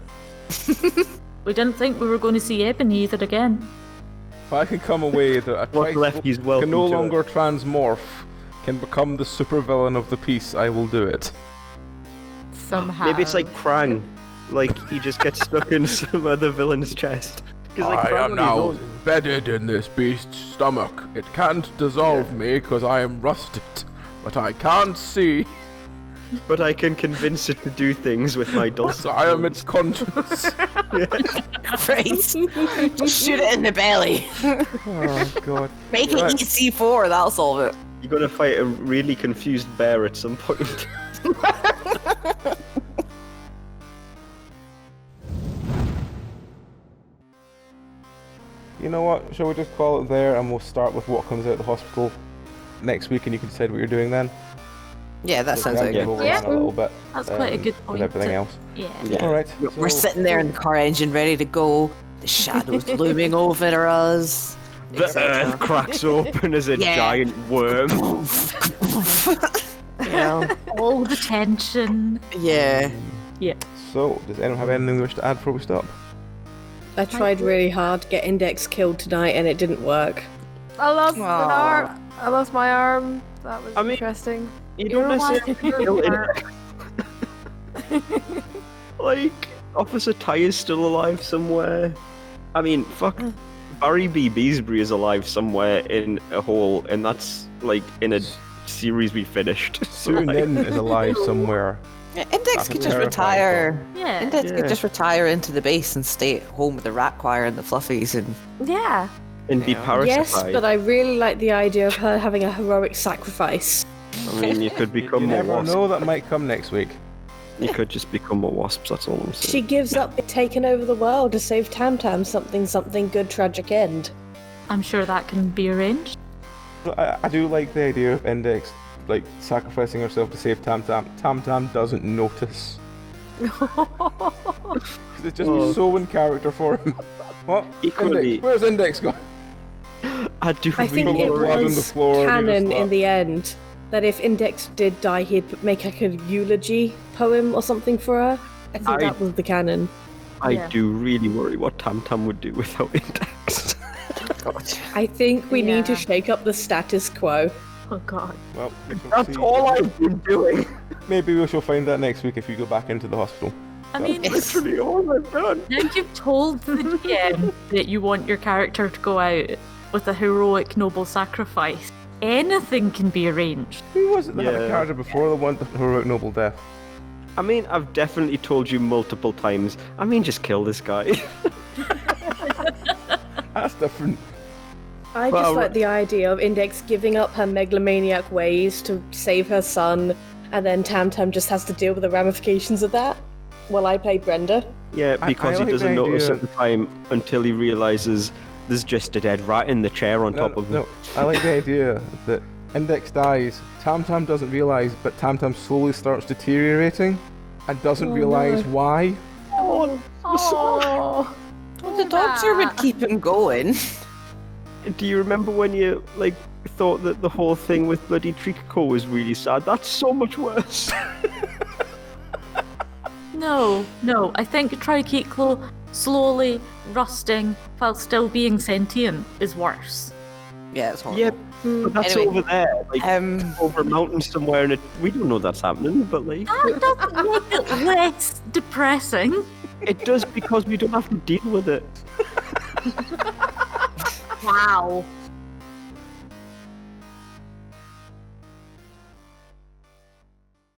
We didn't think we were going to see Ebony either again. If I can come away that a What's left, tricycle he's welcome can no to it. longer transmorph, can become the supervillain of the piece, I will do it. Somehow. Maybe it's like Krang. Like, he just gets stuck in some other villain's chest. 'Cause, like, I Krang am on his now own- embedded in this beast's stomach. It can't dissolve me because I am rusted, but I can't see. But I can convince it to do things with my dulcet I am tones. its conscience. Right. Just shoot it in the belly. Oh god. Make it Right. eat C4, that'll solve it. You're gonna fight a really confused bear at some point. You know what? Shall we just call it there and we'll start with what comes out of the hospital next week and you can decide what you're doing then? Yeah, that sounds like We've good. overrun Yeah. a little bit. That's quite a good With point. everything to- else. Yeah. Yeah. Alright. We're sitting there in the car engine ready to go. The shadows looming over us. The etc. earth cracks open as a Yeah. giant worm. Yeah. All the tension. Yeah. Yeah. So, does anyone have anything they wish to add before we stop? I tried really hard to get Index killed tonight and it didn't work. I lost an Aw. arm. I lost my arm. That was I mean- interesting. You You're don't alive, necessarily you're kill hurt. it. Like, Officer Ty is still alive somewhere. I mean, fuck. Barry B. Beesbury is alive somewhere in a hole, and that's, like, in a series we finished. So, Sue like, Nin is alive somewhere. Yeah, Index That's could a just terrifying retire. Yeah. Index Yeah. could just retire into the base and stay at home with the rat choir and the fluffies and Yeah. and be Yeah. parasified. Yes, but I really like the idea of her having a heroic sacrifice. I mean, you could become You more never wasps. know, that might come next week. You could just become more wasps, that's all I'm She saying. gives up taking over the world to save Tam Tam something good tragic end. I'm sure that can be arranged. I do like the idea of Index, like, sacrificing herself to save Tam Tam. Tam Tam doesn't notice. 'Cause it's just Oh. so in character for him. What? Equally- Index? Where's Index gone? I do I think People it blood on the was floor, give us canon that. in the end that if Index did die, he'd make like a eulogy poem or something for her. I think that was the canon. I Yeah. do really worry what Tam Tam would do without Index. I think we need to Yeah. shake up the status quo. Oh god. Well, we shall That's see. all I've been doing. Maybe we shall find that next week if you go back into the hospital. I mean, Literally all I've done. now you've told the DM that you want your character to go out with a heroic, noble sacrifice. Anything can be arranged. Who was it that had a Yeah. character before the one that heroic noble death? I mean, I've definitely told you multiple times. I mean, just kill this guy. That's different. I Well, just like the idea of Index giving up her megalomaniac ways to save her son, and then Tam Tam just has to deal with the ramifications of that. Well, I play Brenda. Yeah, I because like he doesn't the notice idea- at the time until he realizes there's just a dead rat in the chair on top of him. No, I like the idea that Index dies, Tam Tam doesn't realise, but Tam Tam slowly starts deteriorating and doesn't realise why. Oh. Well, the dog would keep him going. Do you remember when you like thought that the whole thing with bloody Tricoco was really sad? That's so much worse. No, I think Triquetlo slowly rusting while still being sentient is worse. Yeah, it's horrible. Yeah, but that's Anyway, over there, like over a mountain somewhere, and we don't know that's happening. But like, That doesn't make it less depressing. it does because we don't have to deal with it. Wow.